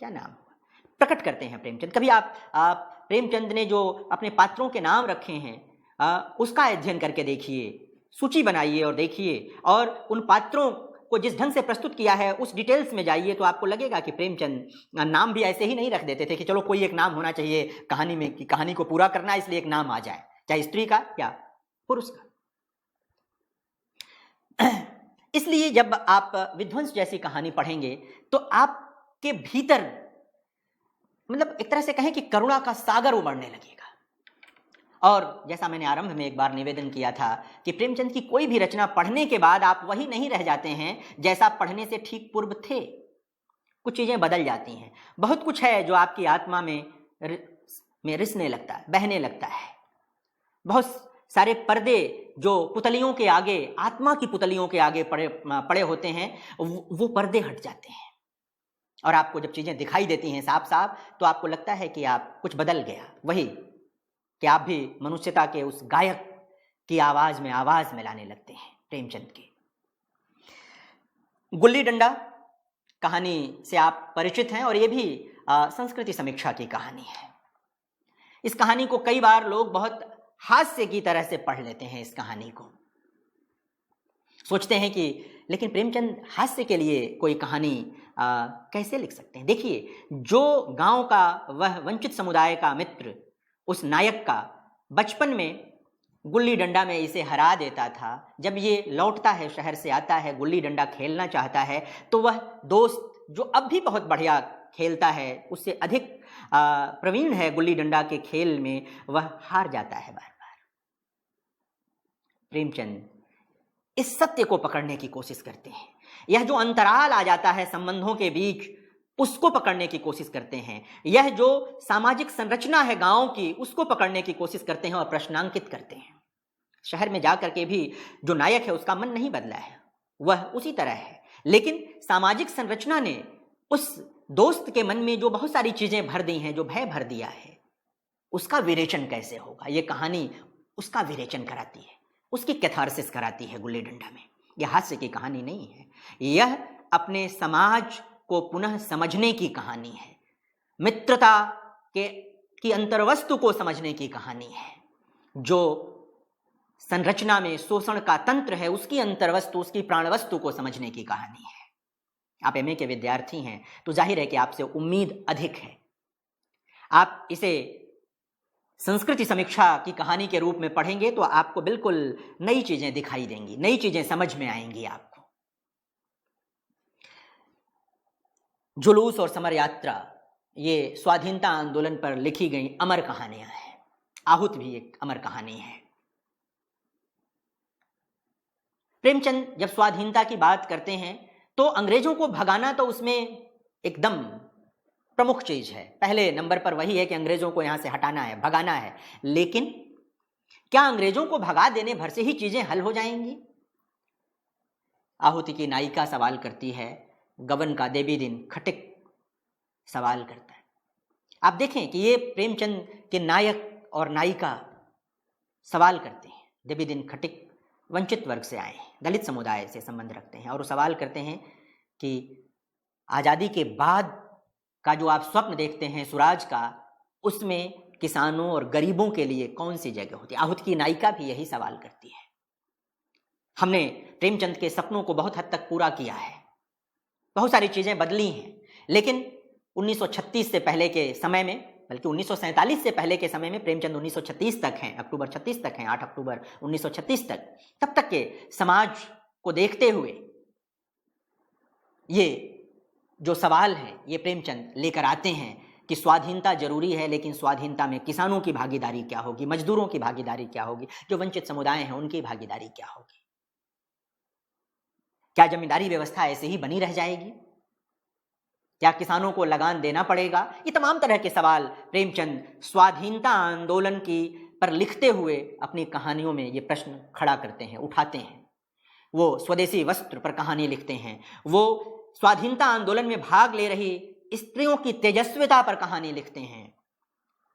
क्या नाम हुआ, प्रकट करते हैं प्रेमचंद। कभी आप प्रेमचंद ने जो अपने पात्रों के नाम रखे हैं उसका अध्ययन करके देखिए, सूची बनाइए और देखिए, और उन पात्रों को जिस ढंग से प्रस्तुत किया है उस डिटेल्स में जाइए तो आपको लगेगा कि प्रेमचंद नाम भी ऐसे ही नहीं रख देते थे कि चलो कोई एक नाम होना चाहिए कहानी में, कि कहानी को पूरा करना है इसलिए एक नाम आ जाए, चाहे स्त्री का या पुरुष का। इसलिए जब आप विध्वंस जैसी कहानी पढ़ेंगे तो आपके भीतर मतलब एक तरह से कहें कि करुणा का सागर उमड़ने लगेगा। और जैसा मैंने आरंभ में एक बार निवेदन किया था कि प्रेमचंद की कोई भी रचना पढ़ने के बाद आप वही नहीं रह जाते हैं जैसा पढ़ने से ठीक पूर्व थे। कुछ चीजें बदल जाती हैं। बहुत कुछ है जो आपकी आत्मा में रिसने लगता है, बहने लगता है। बहुत सारे पर्दे जो पुतलियों के आगे, आत्मा की पुतलियों के आगे पड़े होते हैं, वो पर्दे हट जाते हैं और आपको जब चीजें दिखाई देती हैं साफ साफ तो आपको लगता है कि आप कुछ बदल गया। वही कि आप भी मनुष्यता के उस गायक की आवाज में आवाज मिलाने लगते हैं। प्रेमचंद की गुल्ली डंडा कहानी से आप परिचित हैं और ये भी संस्कृति समीक्षा की कहानी है। इस कहानी को कई बार लोग बहुत हास्य की तरह से पढ़ लेते हैं। इस कहानी को सोचते हैं कि लेकिन प्रेमचंद हास्य के लिए कोई कहानी कैसे लिख सकते हैं। देखिए, जो गांव का वह वंचित समुदाय का मित्र उस नायक का बचपन में गुल्ली डंडा में इसे हरा देता था, जब ये लौटता है, शहर से आता है, गुल्ली डंडा खेलना चाहता है तो वह दोस्त जो अब भी बहुत बढ़िया खेलता है, उससे अधिक प्रवीण है गुल्ली डंडा के खेल में, वह हार जाता है बार बार। प्रेमचंद इस सत्य को पकड़ने की कोशिश करते हैं। यह जो अंतराल आ जाता है संबंधों के बीच, उसको पकड़ने की कोशिश करते हैं। यह जो सामाजिक संरचना है गांव की, उसको पकड़ने की कोशिश करते हैं और प्रश्नांकित करते हैं। शहर में जाकर के भी जो नायक है उसका मन नहीं बदला है, वह उसी तरह है, लेकिन सामाजिक संरचना ने उस दोस्त के मन में जो बहुत सारी चीजें भर दी हैं, जो भय भर दिया है, उसका विरेचन कैसे होगा। यह कहानी उसका विरेचन कराती है, उसकी कैथारसिस कराती है गुल्ली डंडा में। यह हास्य की कहानी नहीं है, यह अपने समाज को पुनः समझने की कहानी है, मित्रता की अंतर्वस्तु को समझने की कहानी है। जो संरचना में शोषण का तंत्र है, उसकी अंतर्वस्तु, उसकी प्राणवस्तु को समझने की कहानी है। आप एमए के विद्यार्थी हैं तो जाहिर है कि आपसे उम्मीद अधिक है। आप इसे संस्कृति समीक्षा की कहानी के रूप में पढ़ेंगे तो आपको बिल्कुल नई चीजें दिखाई देंगी, नई चीजें समझ में आएंगी आपको। जुलूस और समर यात्रा ये स्वाधीनता आंदोलन पर लिखी गई अमर कहानियां हैं। आहूत भी एक अमर कहानी है। प्रेमचंद जब स्वाधीनता की बात करते हैं तो अंग्रेजों को भगाना तो उसमें एकदम प्रमुख चीज है। पहले नंबर पर वही है कि अंग्रेजों को यहां से हटाना है, भगाना है। लेकिन क्या अंग्रेजों को भगा देने भर से ही चीजें हल हो जाएंगी? आहुति की नायिका सवाल करती है, गबन का देवी दिन खटिक सवाल करता है। आप देखें कि ये प्रेमचंद के नायक और नायिका सवाल करते हैं। देवी दिन खटिक वंचित वर्ग से आए हैं, दलित समुदाय से संबंध रखते हैं, और वो सवाल करते हैं कि आज़ादी के बाद का जो आप स्वप्न देखते हैं स्वराज का, उसमें किसानों और गरीबों के लिए कौन सी जगह होती है? आहूत की नायिका भी यही सवाल करती है। हमने प्रेमचंद के सपनों को बहुत हद तक पूरा किया है, बहुत सारी चीज़ें बदली हैं, लेकिन 1936 से पहले के समय में, बल्कि 1947 से पहले के समय में, प्रेमचंद 1936 तक हैं, अक्टूबर 36 तक हैं, 8 अक्टूबर 1936 तक, तब तक के समाज को देखते हुए ये जो सवाल है ये प्रेमचंद लेकर आते हैं कि स्वाधीनता जरूरी है, लेकिन स्वाधीनता में किसानों की भागीदारी क्या होगी, मजदूरों की भागीदारी क्या होगी, जो वंचित समुदाय हैं उनकी भागीदारी क्या होगी, क्या जमींदारी व्यवस्था ऐसे ही बनी रह जाएगी, क्या किसानों को लगान देना पड़ेगा? ये तमाम तरह के सवाल प्रेमचंद स्वाधीनता आंदोलन की पर लिखते हुए अपनी कहानियों में ये प्रश्न खड़ा करते हैं, उठाते हैं। वो स्वदेशी वस्त्र पर कहानी लिखते हैं, वो स्वाधीनता आंदोलन में भाग ले रही स्त्रियों की तेजस्विता पर कहानी लिखते हैं।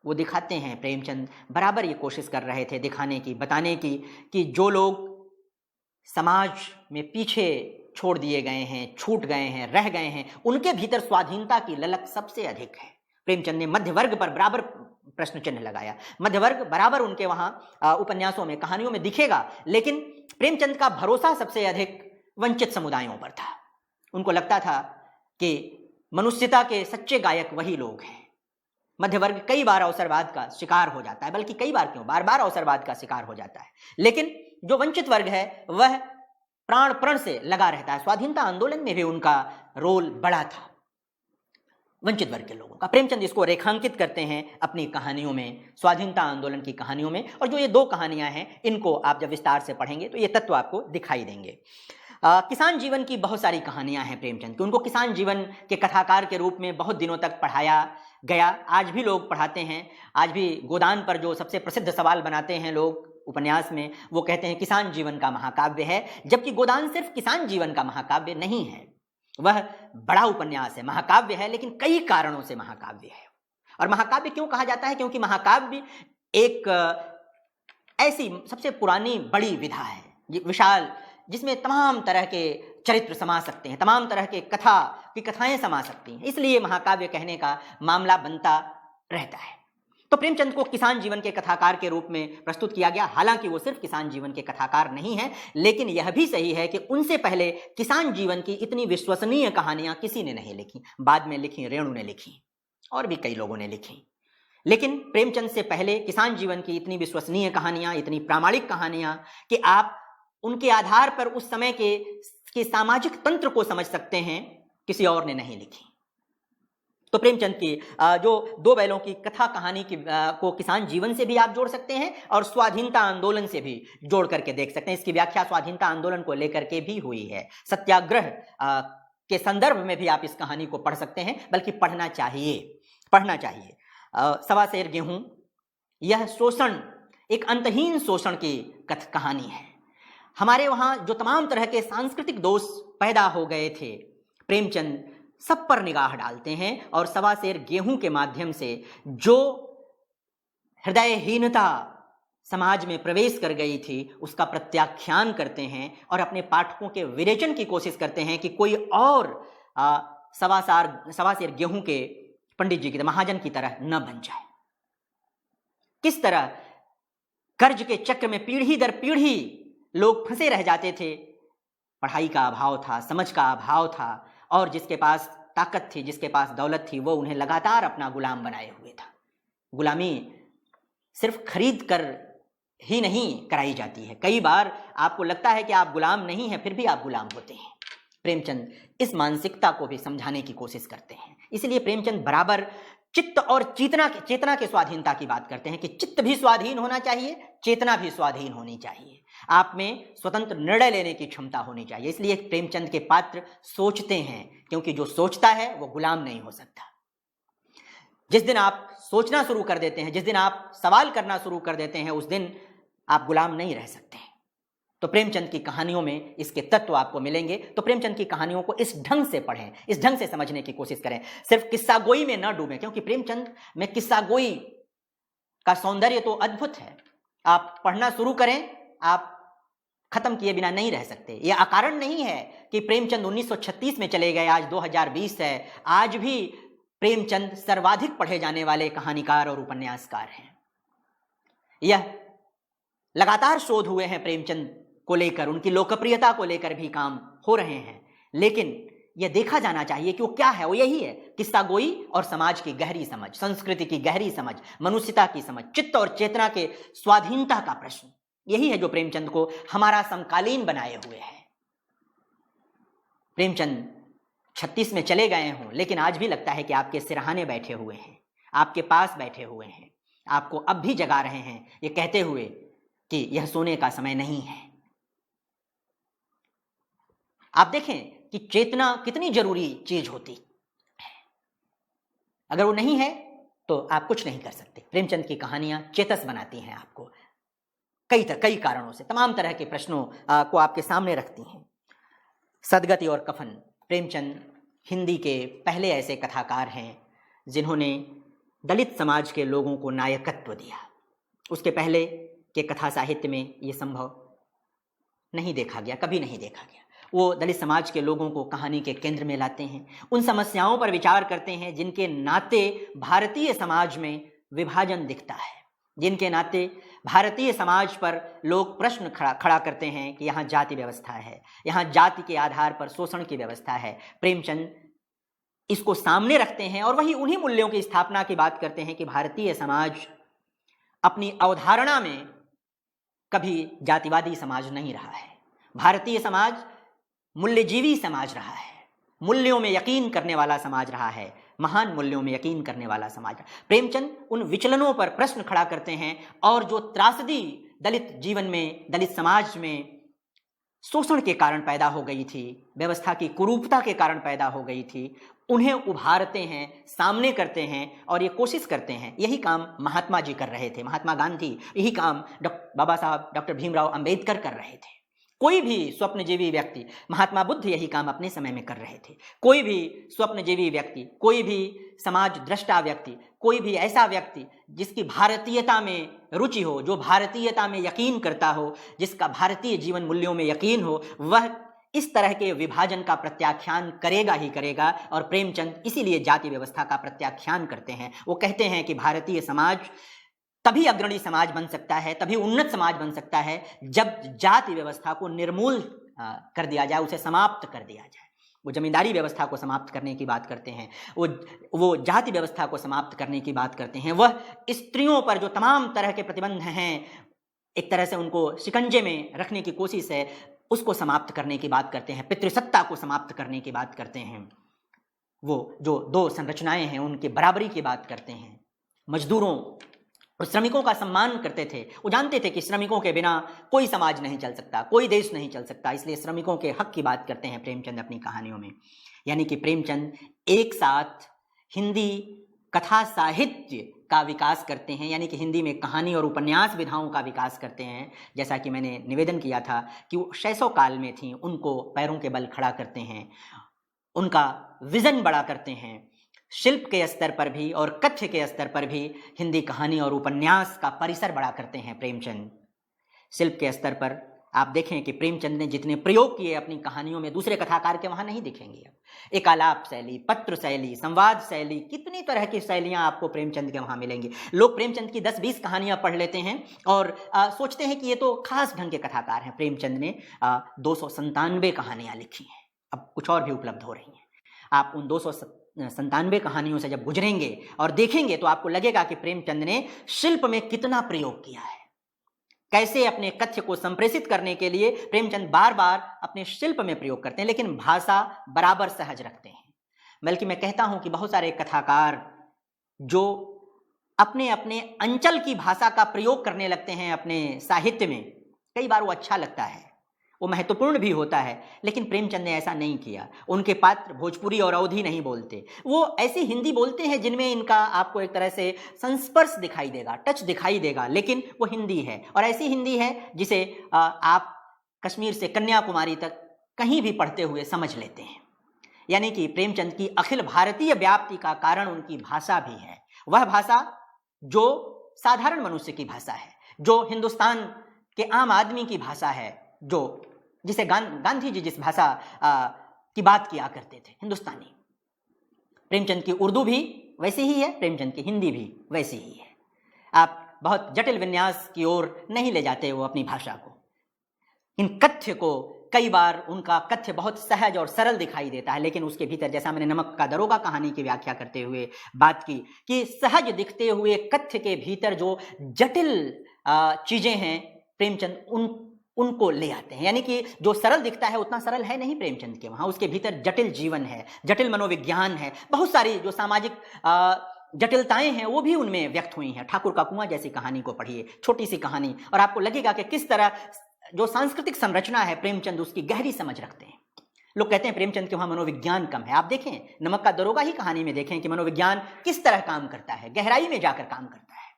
वो दिखाते हैं, प्रेमचंद बराबर ये कोशिश कर रहे थे दिखाने की, बताने की कि जो लोग समाज में पीछे छोड़ दिए गए हैं, छूट गए हैं, रह गए हैं, उनके भीतर स्वाधीनता की ललक सबसे अधिक है। प्रेमचंद ने मध्य वर्ग पर बराबर प्रश्न चिन्ह लगाया। मध्य वर्ग बराबर उनके वहां उपन्यासों में, कहानियों में दिखेगा, लेकिन प्रेमचंद का भरोसा सबसे अधिक वंचित समुदायों पर था। उनको लगता था कि मनुष्यता के सच्चे गायक वही लोग हैं। मध्य वर्ग कई बार अवसरवाद का शिकार हो जाता है, बल्कि कई बार क्यों, बार बार अवसरवाद का शिकार हो जाता है, लेकिन जो वंचित वर्ग है वह प्राण प्रण से लगा रहता है। स्वाधीनता आंदोलन में भी उनका रोल बड़ा था, वंचित वर्ग के लोगों का। प्रेमचंद इसको रेखांकित करते हैं अपनी कहानियों में, स्वाधीनता आंदोलन की कहानियों में। और जो ये दो कहानियां हैं, इनको आप जब विस्तार से पढ़ेंगे तो ये तत्व आपको दिखाई देंगे। किसान जीवन की बहुत सारी कहानियां हैं प्रेमचंद की। उनको किसान जीवन के कथाकार के रूप में बहुत दिनों तक पढ़ाया गया, आज भी लोग पढ़ाते हैं। आज भी गोदान पर जो सबसे प्रसिद्ध सवाल बनाते हैं लोग उपन्यास में, वो कहते हैं किसान जीवन का महाकाव्य है, जबकि गोदान सिर्फ किसान जीवन का महाकाव्य नहीं है, वह बड़ा उपन्यास है, महाकाव्य है, लेकिन कई कारणों से महाकाव्य है। और महाकाव्य क्यों कहा जाता है? क्योंकि महाकाव्य एक ऐसी सबसे पुरानी बड़ी विधा है, विशाल, जिसमें तमाम तरह के चरित्र समा सकते हैं, तमाम तरह के कथाएं समा सकती हैं, इसलिए महाकाव्य कहने का मामला बनता रहता है। तो प्रेमचंद को किसान जीवन के कथाकार के रूप में प्रस्तुत किया गया। हालांकि वो सिर्फ किसान जीवन के कथाकार नहीं हैं, लेकिन यह भी सही है कि उनसे पहले किसान जीवन की इतनी विश्वसनीय कहानियां किसी ने नहीं लिखी। बाद में लिखी, रेणु ने लिखी और भी कई लोगों ने लिखी, लेकिन प्रेमचंद से पहले किसान जीवन की इतनी विश्वसनीय कहानियां, इतनी प्रामाणिक कहानियां कि आप उनके आधार पर उस समय के सामाजिक तंत्र को समझ सकते हैं, किसी और ने नहीं लिखी। तो प्रेमचंद की जो दो बैलों की कथा कहानी को किसान जीवन से भी आप जोड़ सकते हैं और स्वाधीनता आंदोलन से भी जोड़ करके देख सकते हैं। इसकी व्याख्या स्वाधीनता आंदोलन को लेकर के भी हुई है। सत्याग्रह के संदर्भ में भी आप इस कहानी को पढ़ सकते हैं, बल्कि पढ़ना चाहिए। सवा सेर गेहूं, यह शोषण, एक अंतहीन शोषण की कहानी है। हमारे वहां जो तमाम तरह के सांस्कृतिक दोष पैदा हो गए थे, प्रेमचंद सब पर निगाह डालते हैं और सवा सेर गेहूं के माध्यम से जो हृदयहीनता समाज में प्रवेश कर गई थी उसका प्रत्याख्यान करते हैं और अपने पाठकों के विरेचन की कोशिश करते हैं कि कोई और सवा सेर गेहूं के पंडित जी की तरह, महाजन की तरह न बन जाए। किस तरह कर्ज के चक्र में पीढ़ी दर पीढ़ी लोग फंसे रह जाते थे। पढ़ाई का अभाव था, समझ का अभाव था, और जिसके पास ताकत थी, जिसके पास दौलत थी, वो उन्हें लगातार अपना गुलाम बनाए हुए था। गुलामी सिर्फ खरीद कर ही नहीं कराई जाती है, कई बार आपको लगता है कि आप गुलाम नहीं हैं, फिर भी आप गुलाम होते हैं। प्रेमचंद इस मानसिकता को भी समझाने की कोशिश करते हैं। इसलिए प्रेमचंद बराबर चित्त और चेतना के स्वाधीनता की बात करते हैं कि चित्त भी स्वाधीन होना चाहिए, चेतना भी स्वाधीन होनी चाहिए, आप में स्वतंत्र निर्णय लेने की क्षमता होनी चाहिए। इसलिए प्रेमचंद के पात्र सोचते हैं, क्योंकि जो सोचता है वो गुलाम नहीं हो सकता। जिस दिन आप सोचना शुरू कर देते हैं, जिस दिन आप सवाल करना शुरू कर देते हैं, उस दिन आप गुलाम नहीं रह सकते। तो प्रेमचंद की कहानियों में इसके तत्व आपको मिलेंगे। तो प्रेमचंद की कहानियों को इस ढंग से पढ़ें, इस ढंग से समझने की कोशिश करें, सिर्फ किस्सागोई में न डूबें, क्योंकि प्रेमचंद में किस्सागोई का सौंदर्य तो अद्भुत है। आप पढ़ना शुरू करें, आप खत्म किए बिना नहीं रह सकते। यह अकारण नहीं है कि प्रेमचंद 1936 में चले गए, आज 2020 है, आज भी प्रेमचंद सर्वाधिक पढ़े जाने वाले कहानीकार और उपन्यासकार हैं। यह लगातार शोध हुए हैं प्रेमचंद को लेकर, उनकी लोकप्रियता को लेकर भी काम हो रहे हैं, लेकिन यह देखा जाना चाहिए कि वो क्या है। वो यही है, किस्सा गोई और समाज की गहरी समझ, संस्कृति की गहरी समझ, मनुष्यता की समझ, चित्त और चेतना के स्वाधीनता का प्रश्न, यही है जो प्रेमचंद को हमारा समकालीन बनाए हुए है। प्रेमचंद 36 में चले गए हों, लेकिन आज भी लगता है कि आपके सिरहाने बैठे हुए हैं, आपके पास बैठे हुए हैं, आपको अब भी जगा रहे हैं, ये कहते हुए कि यह सोने का समय नहीं है। आप देखें कि चेतना कितनी जरूरी चीज होती है, अगर वो नहीं है तो आप कुछ नहीं कर सकते। प्रेमचंद की कहानियां चेतस बनाती हैं आपको, कई कारणों से, तमाम तरह के प्रश्नों को आपके सामने रखती हैं। सदगति और कफन, प्रेमचंद हिंदी के पहले ऐसे कथाकार हैं जिन्होंने दलित समाज के लोगों को नायकत्व दिया। उसके पहले के कथा साहित्य में ये संभव नहीं देखा गया, कभी नहीं देखा गया। वो दलित समाज के लोगों को कहानी के केंद्र में लाते हैं, उन समस्याओं पर विचार करते हैं जिनके नाते भारतीय समाज में विभाजन दिखता है, जिनके नाते भारतीय समाज पर लोग प्रश्न खड़ा करते हैं कि यहाँ जाति व्यवस्था है, यहाँ जाति के आधार पर शोषण की व्यवस्था है। प्रेमचंद इसको सामने रखते हैं और वही उन्हीं मूल्यों की स्थापना की बात करते हैं कि भारतीय समाज अपनी अवधारणा में कभी जातिवादी समाज नहीं रहा है। भारतीय समाज मूल्यजीवी समाज रहा है, मूल्यों में यकीन करने वाला समाज रहा है, महान मूल्यों में यकीन करने वाला समाज। प्रेमचंद उन विचलनों पर प्रश्न खड़ा करते हैं और जो त्रासदी दलित जीवन में, दलित समाज में शोषण के कारण पैदा हो गई थी, व्यवस्था की कुरूपता के कारण पैदा हो गई थी, उन्हें उभारते हैं, सामने करते हैं और ये कोशिश करते हैं। यही काम महात्मा जी कर रहे थे, महात्मा गांधी, यही काम बाबा साहब डॉक्टर भीमराव अंबेडकर कर रहे थे। कोई भी स्वप्नजीवी व्यक्ति, महात्मा बुद्ध यही काम अपने समय में कर रहे थे। कोई भी स्वप्नजीवी व्यक्ति, कोई भी समाज दृष्टा व्यक्ति, कोई भी ऐसा व्यक्ति जिसकी भारतीयता में रुचि हो, जो भारतीयता में यकीन करता हो, जिसका भारतीय जीवन मूल्यों में यकीन हो, वह इस तरह के विभाजन का प्रत्याख्यान करेगा ही करेगा। और प्रेमचंद इसीलिए जाति व्यवस्था का प्रत्याख्यान करते हैं। वो कहते हैं कि भारतीय समाज तभी अग्रणी समाज बन सकता है, तभी उन्नत समाज बन सकता है जब जाति व्यवस्था को निर्मूल कर दिया जाए, उसे समाप्त कर दिया जाए। वो जमींदारी व्यवस्था को समाप्त करने की बात करते हैं, वो जाति व्यवस्था को समाप्त करने की बात करते हैं, वह स्त्रियों पर जो तमाम तरह के प्रतिबंध हैं, एक तरह से उनको शिकंजे में रखने की कोशिश है, उसको समाप्त करने की बात करते हैं, पितृसत्ता को समाप्त करने की बात करते हैं। वो जो दो संरचनाएं हैं उनकी बराबरी की बात करते हैं, मजदूरों और श्रमिकों का सम्मान करते थे। वो जानते थे कि श्रमिकों के बिना कोई समाज नहीं चल सकता, कोई देश नहीं चल सकता, इसलिए श्रमिकों के हक की बात करते हैं प्रेमचंद अपनी कहानियों में। यानी कि प्रेमचंद एक साथ हिंदी कथा साहित्य का विकास करते हैं, यानी कि हिंदी में कहानी और उपन्यास विधाओं का विकास करते हैं। जैसा कि मैंने निवेदन किया था कि वो शैशव काल में थी, उनको पैरों के बल खड़ा करते हैं, उनका विजन बड़ा करते हैं। शिल्प के स्तर पर भी और कथ्य के स्तर पर भी हिंदी कहानी और उपन्यास का परिसर बड़ा करते हैं प्रेमचंद। शिल्प के स्तर पर आप देखें कि प्रेमचंद ने जितने प्रयोग किए अपनी कहानियों में, दूसरे कथाकार के वहां नहीं दिखेंगे। एक आलाप शैली, पत्र शैली, संवाद शैली, कितनी तरह की शैलियां आपको प्रेमचंद के वहां मिलेंगी। लोग प्रेमचंद की 10-20 कहानियां पढ़ लेते हैं और सोचते हैं कि ये तो खास ढंग के कथाकार हैं। प्रेमचंद ने 297 कहानियां लिखी हैं, अब कुछ और भी उपलब्ध हो रही हैं। आप उन 297 कहानियों से जब गुजरेंगे और देखेंगे तो आपको लगेगा कि प्रेमचंद ने शिल्प में कितना प्रयोग किया है, कैसे अपने कथ्य को संप्रेषित करने के लिए प्रेमचंद बार बार अपने शिल्प में प्रयोग करते हैं, लेकिन भाषा बराबर सहज रखते हैं। बल्कि मैं कहता हूं कि बहुत सारे कथाकार जो अपने अपने अंचल की भाषा का प्रयोग करने लगते हैं अपने साहित्य में, कई बार वो अच्छा लगता है, वो महत्वपूर्ण भी होता है, लेकिन प्रेमचंद ने ऐसा नहीं किया। उनके पात्र भोजपुरी और अवधी नहीं बोलते, वो ऐसी हिंदी बोलते हैं जिनमें इनका आपको एक तरह से संस्पर्श दिखाई देगा, टच दिखाई देगा, लेकिन वो हिंदी है और ऐसी हिंदी है जिसे आप कश्मीर से कन्याकुमारी तक कहीं भी पढ़ते हुए समझ लेते हैं। यानी कि प्रेमचंद की अखिल भारतीय व्याप्ति का कारण उनकी भाषा भी है, वह भाषा जो साधारण मनुष्य की भाषा है, जो हिंदुस्तान के आम आदमी की भाषा है, जो जिसे गांधी जी जिस भाषा की बात किया करते थे, हिंदुस्तानी। प्रेमचंद की उर्दू भी वैसी ही है, प्रेमचंद की हिंदी भी वैसी ही है। आप बहुत जटिल विन्यास की ओर नहीं ले जाते वो अपनी भाषा को। इन कथ्य को कई बार उनका कथ्य बहुत सहज और सरल दिखाई देता है, लेकिन उसके भीतर, जैसा मैंने नमक का दरोगा कहानी की व्याख्या करते हुए बात की, कि सहज दिखते हुए कथ्य के भीतर जो जटिल चीजें हैं, प्रेमचंद उनको ले आते हैं। यानी कि जो सरल दिखता है उतना सरल है नहीं प्रेमचंद के वहां, उसके भीतर जटिल जीवन है, जटिल मनोविज्ञान है, बहुत सारी जो सामाजिक जटिलताएं हैं वो भी उनमें व्यक्त हुई हैं। ठाकुर का कुआं जैसी कहानी को पढ़िए, छोटी सी कहानी, और आपको लगेगा कि किस तरह जो सांस्कृतिक संरचना है प्रेमचंद उसकी गहरी समझ रखते हैं। लोग कहते हैं प्रेमचंद के वहां मनोविज्ञान कम है। आप देखें नमक का दरोगा ही कहानी में देखें कि मनोविज्ञान किस तरह काम करता है, गहराई में जाकर काम करता है।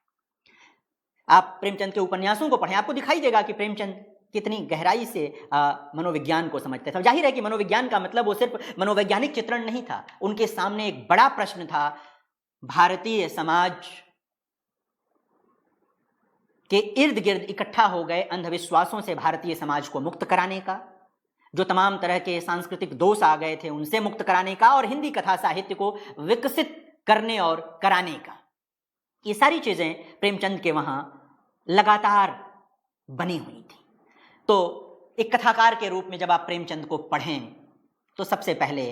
आप प्रेमचंद के उपन्यासों को पढ़ें, आपको दिखाई देगा कि प्रेमचंद कितनी गहराई से मनोविज्ञान को समझते थे। जाहिर है कि मनोविज्ञान का मतलब वो सिर्फ मनोवैज्ञानिक चित्रण नहीं था, उनके सामने एक बड़ा प्रश्न था भारतीय समाज के इर्द गिर्द इकट्ठा हो गए अंधविश्वासों से भारतीय समाज को मुक्त कराने का, जो तमाम तरह के सांस्कृतिक दोष आ गए थे उनसे मुक्त कराने का, और हिंदी कथा साहित्य को विकसित करने और कराने का। ये सारी चीजें प्रेमचंद के वहां लगातार बनी हुई थी। तो एक कथाकार के रूप में जब आप प्रेमचंद को पढ़ें तो सबसे पहले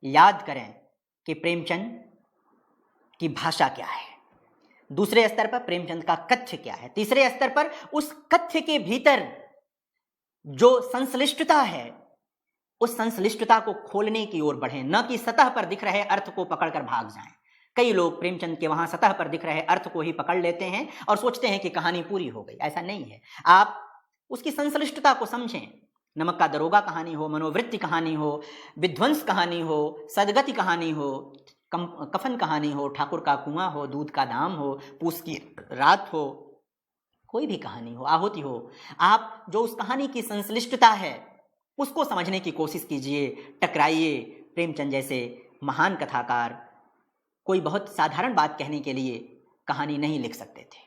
याद करें कि प्रेमचंद की भाषा क्या है, दूसरे स्तर पर प्रेमचंद का कथ्य क्या है, तीसरे स्तर पर उस कथ्य के भीतर जो संश्लिष्टता है उस संश्लिष्टता को खोलने की ओर बढ़ें, न कि सतह पर दिख रहे अर्थ को पकड़कर भाग जाएं। कई लोग प्रेमचंद के वहां सतह पर दिख रहे अर्थ को ही पकड़ लेते हैं और सोचते हैं कि कहानी पूरी हो गई। ऐसा नहीं है, आप उसकी संश्लिष्टता को समझें। नमक का दरोगा कहानी हो, मनोवृत्ति कहानी हो, विध्वंस कहानी हो, सदगति कहानी हो, कफन कहानी हो, ठाकुर का कुआं हो, दूध का दाम हो, पूस की रात हो, कोई भी कहानी हो, आहुति हो, आप जो उस कहानी की संश्लिष्टता है उसको समझने की कोशिश कीजिए, टकराइए। प्रेमचंद जैसे महान कथाकार कोई बहुत साधारण बात कहने के लिए कहानी नहीं लिख सकते थे,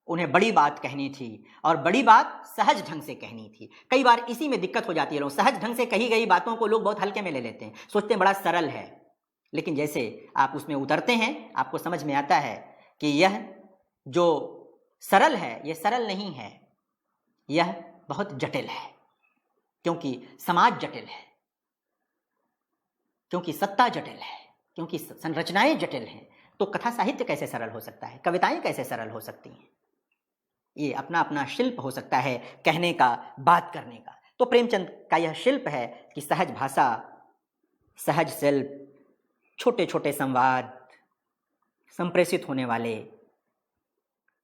उन्हें बड़ी बात कहनी थी और बड़ी बात सहज ढंग से कहनी थी। कई बार इसी में दिक्कत हो जाती है, लोग सहज ढंग से कही गई बातों को लोग बहुत हल्के में ले लेते हैं, सोचते हैं बड़ा सरल है, लेकिन जैसे आप उसमें उतरते हैं आपको समझ में आता है कि यह जो सरल है यह सरल नहीं है, यह बहुत जटिल है। क्योंकि समाज जटिल है, क्योंकि सत्ता जटिल है, क्योंकि संरचनाएं जटिल हैं, तो कथा साहित्य कैसे सरल हो सकता है, कविताएं कैसे सरल हो सकती हैं? ये अपना अपना शिल्प हो सकता है कहने का, बात करने का। तो प्रेमचंद का यह शिल्प है कि सहज भाषा, सहज शिल्प, छोटे छोटे संवाद संप्रेषित होने वाले,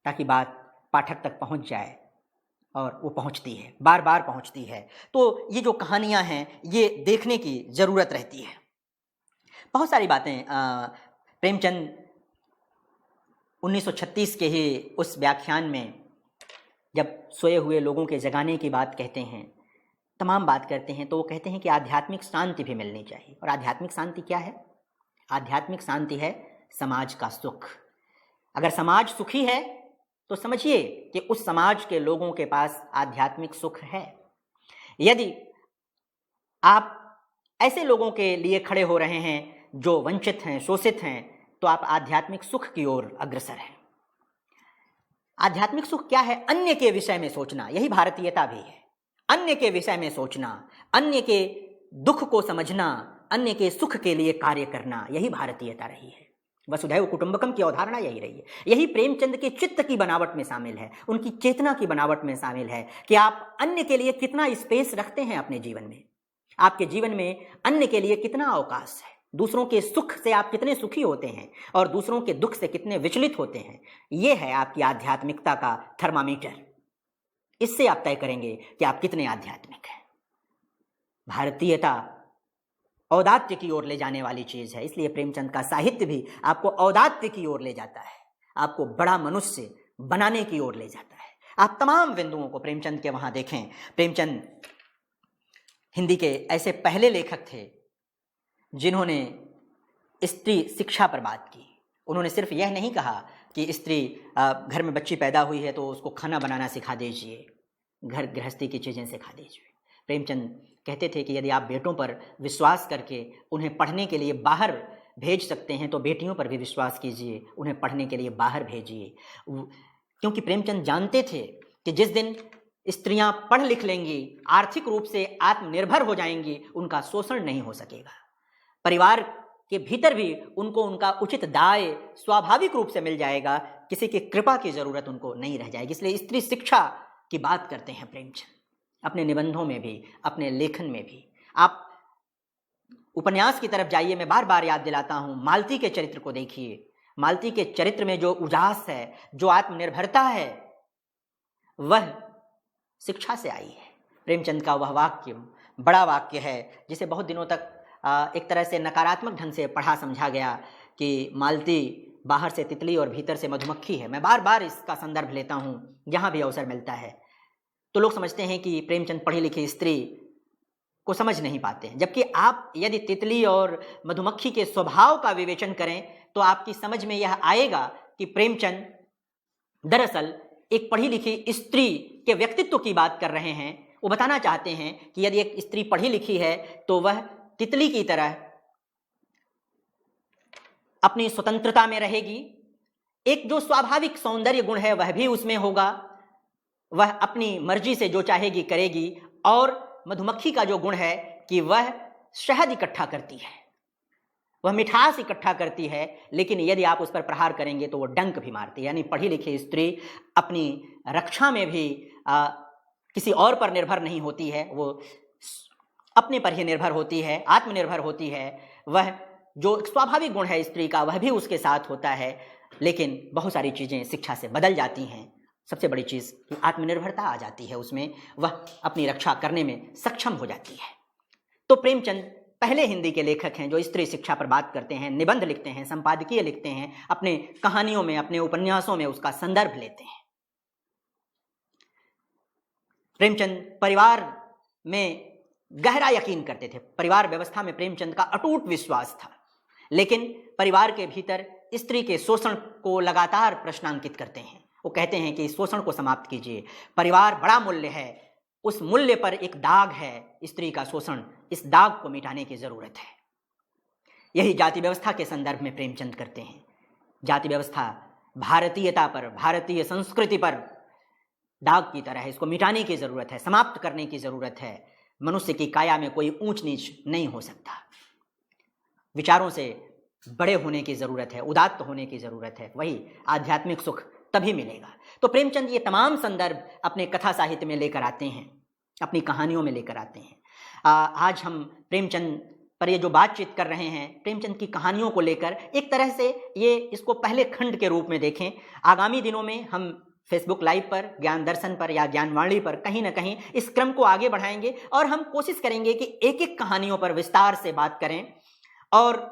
ताकि बात पाठक तक पहुंच जाए, और वो पहुंचती है, बार बार पहुंचती है। तो ये जो कहानियां हैं ये देखने की जरूरत रहती है। बहुत सारी बातें प्रेमचंद 1936 के ही उस व्याख्यान में जब सोए हुए लोगों के जगाने की बात कहते हैं, तमाम बात करते हैं, तो वो कहते हैं कि आध्यात्मिक शांति भी मिलनी चाहिए। और आध्यात्मिक शांति क्या है? आध्यात्मिक शांति है समाज का सुख। अगर समाज सुखी है तो समझिए कि उस समाज के लोगों के पास आध्यात्मिक सुख है। यदि आप ऐसे लोगों के लिए खड़े हो रहे हैं जो वंचित हैं, शोषित हैं, तो आप आध्यात्मिक सुख की ओर अग्रसर हैं। आध्यात्मिक सुख क्या है? अन्य के विषय में सोचना, यही भारतीयता भी है। अन्य के विषय में सोचना, अन्य के दुख को समझना, अन्य के सुख के लिए कार्य करना, यही भारतीयता रही है। वसुधैव कुटुंबकम की अवधारणा यही रही है। यही प्रेमचंद के चित्त की बनावट में शामिल है, उनकी चेतना की बनावट में शामिल है कि आप अन्य के लिए कितना स्पेस रखते हैं अपने जीवन में, आपके जीवन में अन्य के लिए कितना अवकाश है, दूसरों के सुख से आप कितने सुखी होते हैं और दूसरों के दुख से कितने विचलित होते हैं। यह है आपकी आध्यात्मिकता का थर्मामीटर। इससे आप तय करेंगे कि आप कितने आध्यात्मिक हैं। भारतीयता औदात्य की ओर ले जाने वाली चीज है, इसलिए प्रेमचंद का साहित्य भी आपको औदात्य की ओर ले जाता है, आपको बड़ा मनुष्य बनाने की ओर ले जाता है। आप तमाम बिंदुओं को प्रेमचंद के वहां देखें। प्रेमचंद हिंदी के ऐसे पहले लेखक थे जिन्होंने स्त्री शिक्षा पर बात की। उन्होंने सिर्फ यह नहीं कहा कि स्त्री घर में बच्ची पैदा हुई है तो उसको खाना बनाना सिखा दीजिए, घर गृहस्थी की चीज़ें सिखा दीजिए। प्रेमचंद कहते थे कि यदि आप बेटों पर विश्वास करके उन्हें पढ़ने के लिए बाहर भेज सकते हैं तो बेटियों पर भी विश्वास कीजिए, उन्हें पढ़ने के लिए बाहर भेजिए। क्योंकि प्रेमचंद जानते थे कि जिस दिन स्त्रियां पढ़ लिख लेंगी, आर्थिक रूप से आत्मनिर्भर हो जाएंगी, उनका शोषण नहीं हो सकेगा। परिवार के भीतर भी उनको उनका उचित दाय स्वाभाविक रूप से मिल जाएगा, किसी की कृपा की जरूरत उनको नहीं रह जाएगी। इसलिए स्त्री शिक्षा की बात करते हैं प्रेमचंद अपने निबंधों में भी, अपने लेखन में भी। आप उपन्यास की तरफ जाइए, मैं बार बार याद दिलाता हूं, मालती के चरित्र को देखिए। मालती के चरित्र में जो उजास है, जो आत्मनिर्भरता है, वह शिक्षा से आई है। प्रेमचंद का वह वाक्य बड़ा वाक्य है जिसे बहुत दिनों तक एक तरह से नकारात्मक ढंग से पढ़ा समझा गया कि मालती बाहर से तितली और भीतर से मधुमक्खी है। मैं बार बार इसका संदर्भ लेता हूं जहां भी अवसर मिलता है। तो लोग समझते हैं कि प्रेमचंद पढ़ी लिखी स्त्री को समझ नहीं पाते, जबकि आप यदि तितली और मधुमक्खी के स्वभाव का विवेचन करें तो आपकी समझ में यह आएगा कि प्रेमचंद दरअसल एक पढ़ी लिखी स्त्री के व्यक्तित्व की बात कर रहे हैं। वो बताना चाहते हैं कि यदि एक स्त्री पढ़ी लिखी है तो वह तितली की तरह अपनी स्वतंत्रता में रहेगी, एक जो स्वाभाविक सौंदर्य गुण है वह भी उसमें होगा, वह अपनी मर्जी से जो चाहेगी करेगी। और मधुमक्खी का जो गुण है कि वह शहद इकट्ठा करती है, वह मिठास इकट्ठा करती है, लेकिन यदि आप उस पर प्रहार करेंगे तो वो डंक भी मारती है। यानी पढ़ी लिखी स्त्री अपनी रक्षा में भी किसी और पर निर्भर नहीं होती है, वो अपने पर ही निर्भर होती है, आत्मनिर्भर होती है। वह जो स्वाभाविक गुण है स्त्री का वह भी उसके साथ होता है, लेकिन बहुत सारी चीज़ें शिक्षा से बदल जाती हैं। सबसे बड़ी चीज़ कि आत्मनिर्भरता आ जाती है उसमें, वह अपनी रक्षा करने में सक्षम हो जाती है। तो प्रेमचंद पहले हिंदी के लेखक हैं जो स्त्री शिक्षा पर बात करते हैं, निबंध लिखते हैं, संपादकीय लिखते हैं, अपने कहानियों में, अपने उपन्यासों में उसका संदर्भ लेते हैं। प्रेमचंद परिवार में गहरा यकीन करते थे, परिवार व्यवस्था में प्रेमचंद का अटूट विश्वास था, लेकिन परिवार के भीतर स्त्री के शोषण को लगातार प्रश्नांकित करते हैं। वो कहते हैं कि शोषण को समाप्त कीजिए, परिवार बड़ा मूल्य है, उस मूल्य पर एक दाग है स्त्री का शोषण, इस दाग को मिटाने की जरूरत है। यही जाति व्यवस्था के संदर्भ में प्रेमचंद करते हैं। जाति व्यवस्था भारतीयता पर, भारतीय संस्कृति पर दाग की तरह है, इसको मिटाने की जरूरत है, समाप्त करने की जरूरत है। मनुष्य की काया में कोई ऊंच नीच नहीं हो सकता, विचारों से बड़े होने की जरूरत है, उदात्त होने की जरूरत है, वही आध्यात्मिक सुख तभी मिलेगा। तो प्रेमचंद ये तमाम संदर्भ अपने कथा साहित्य में लेकर आते हैं, अपनी कहानियों में लेकर आते हैं। आज हम प्रेमचंद पर ये जो बातचीत कर रहे हैं, प्रेमचंद की कहानियों को लेकर, एक तरह से ये इसको पहले खंड के रूप में देखें। आगामी दिनों में हम फेसबुक लाइव पर, ज्ञान दर्शन पर या ज्ञानवाणी पर कहीं ना कहीं इस क्रम को आगे बढ़ाएंगे और हम कोशिश करेंगे कि एक एक कहानियों पर विस्तार से बात करें और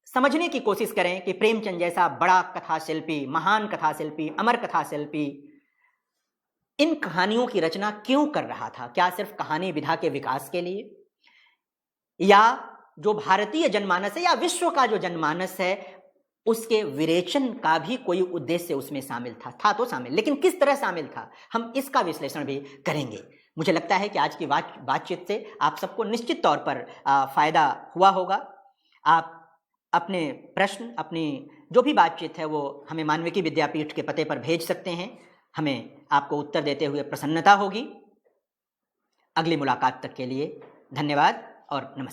समझने की कोशिश करें कि प्रेमचंद जैसा बड़ा कथा शिल्पी, महान कथा शिल्पी, अमर कथा शिल्पी इन कहानियों की रचना क्यों कर रहा था। क्या सिर्फ कहानी विधा के विकास के लिए, या जो भारतीय जनमानस है या विश्व का जो जनमानस है उसके विरेचन का भी कोई उद्देश्य उसमें शामिल था तो शामिल, लेकिन किस तरह शामिल था, हम इसका विश्लेषण भी करेंगे। मुझे लगता है कि आज की बातचीत से आप सबको निश्चित तौर पर फायदा हुआ होगा। आप अपने प्रश्न, अपनी जो भी बातचीत है वो हमें मानविकी विद्यापीठ के पते पर भेज सकते हैं, हमें आपको उत्तर देते हुए प्रसन्नता होगी। अगली मुलाकात तक के लिए धन्यवाद और नमस्कार।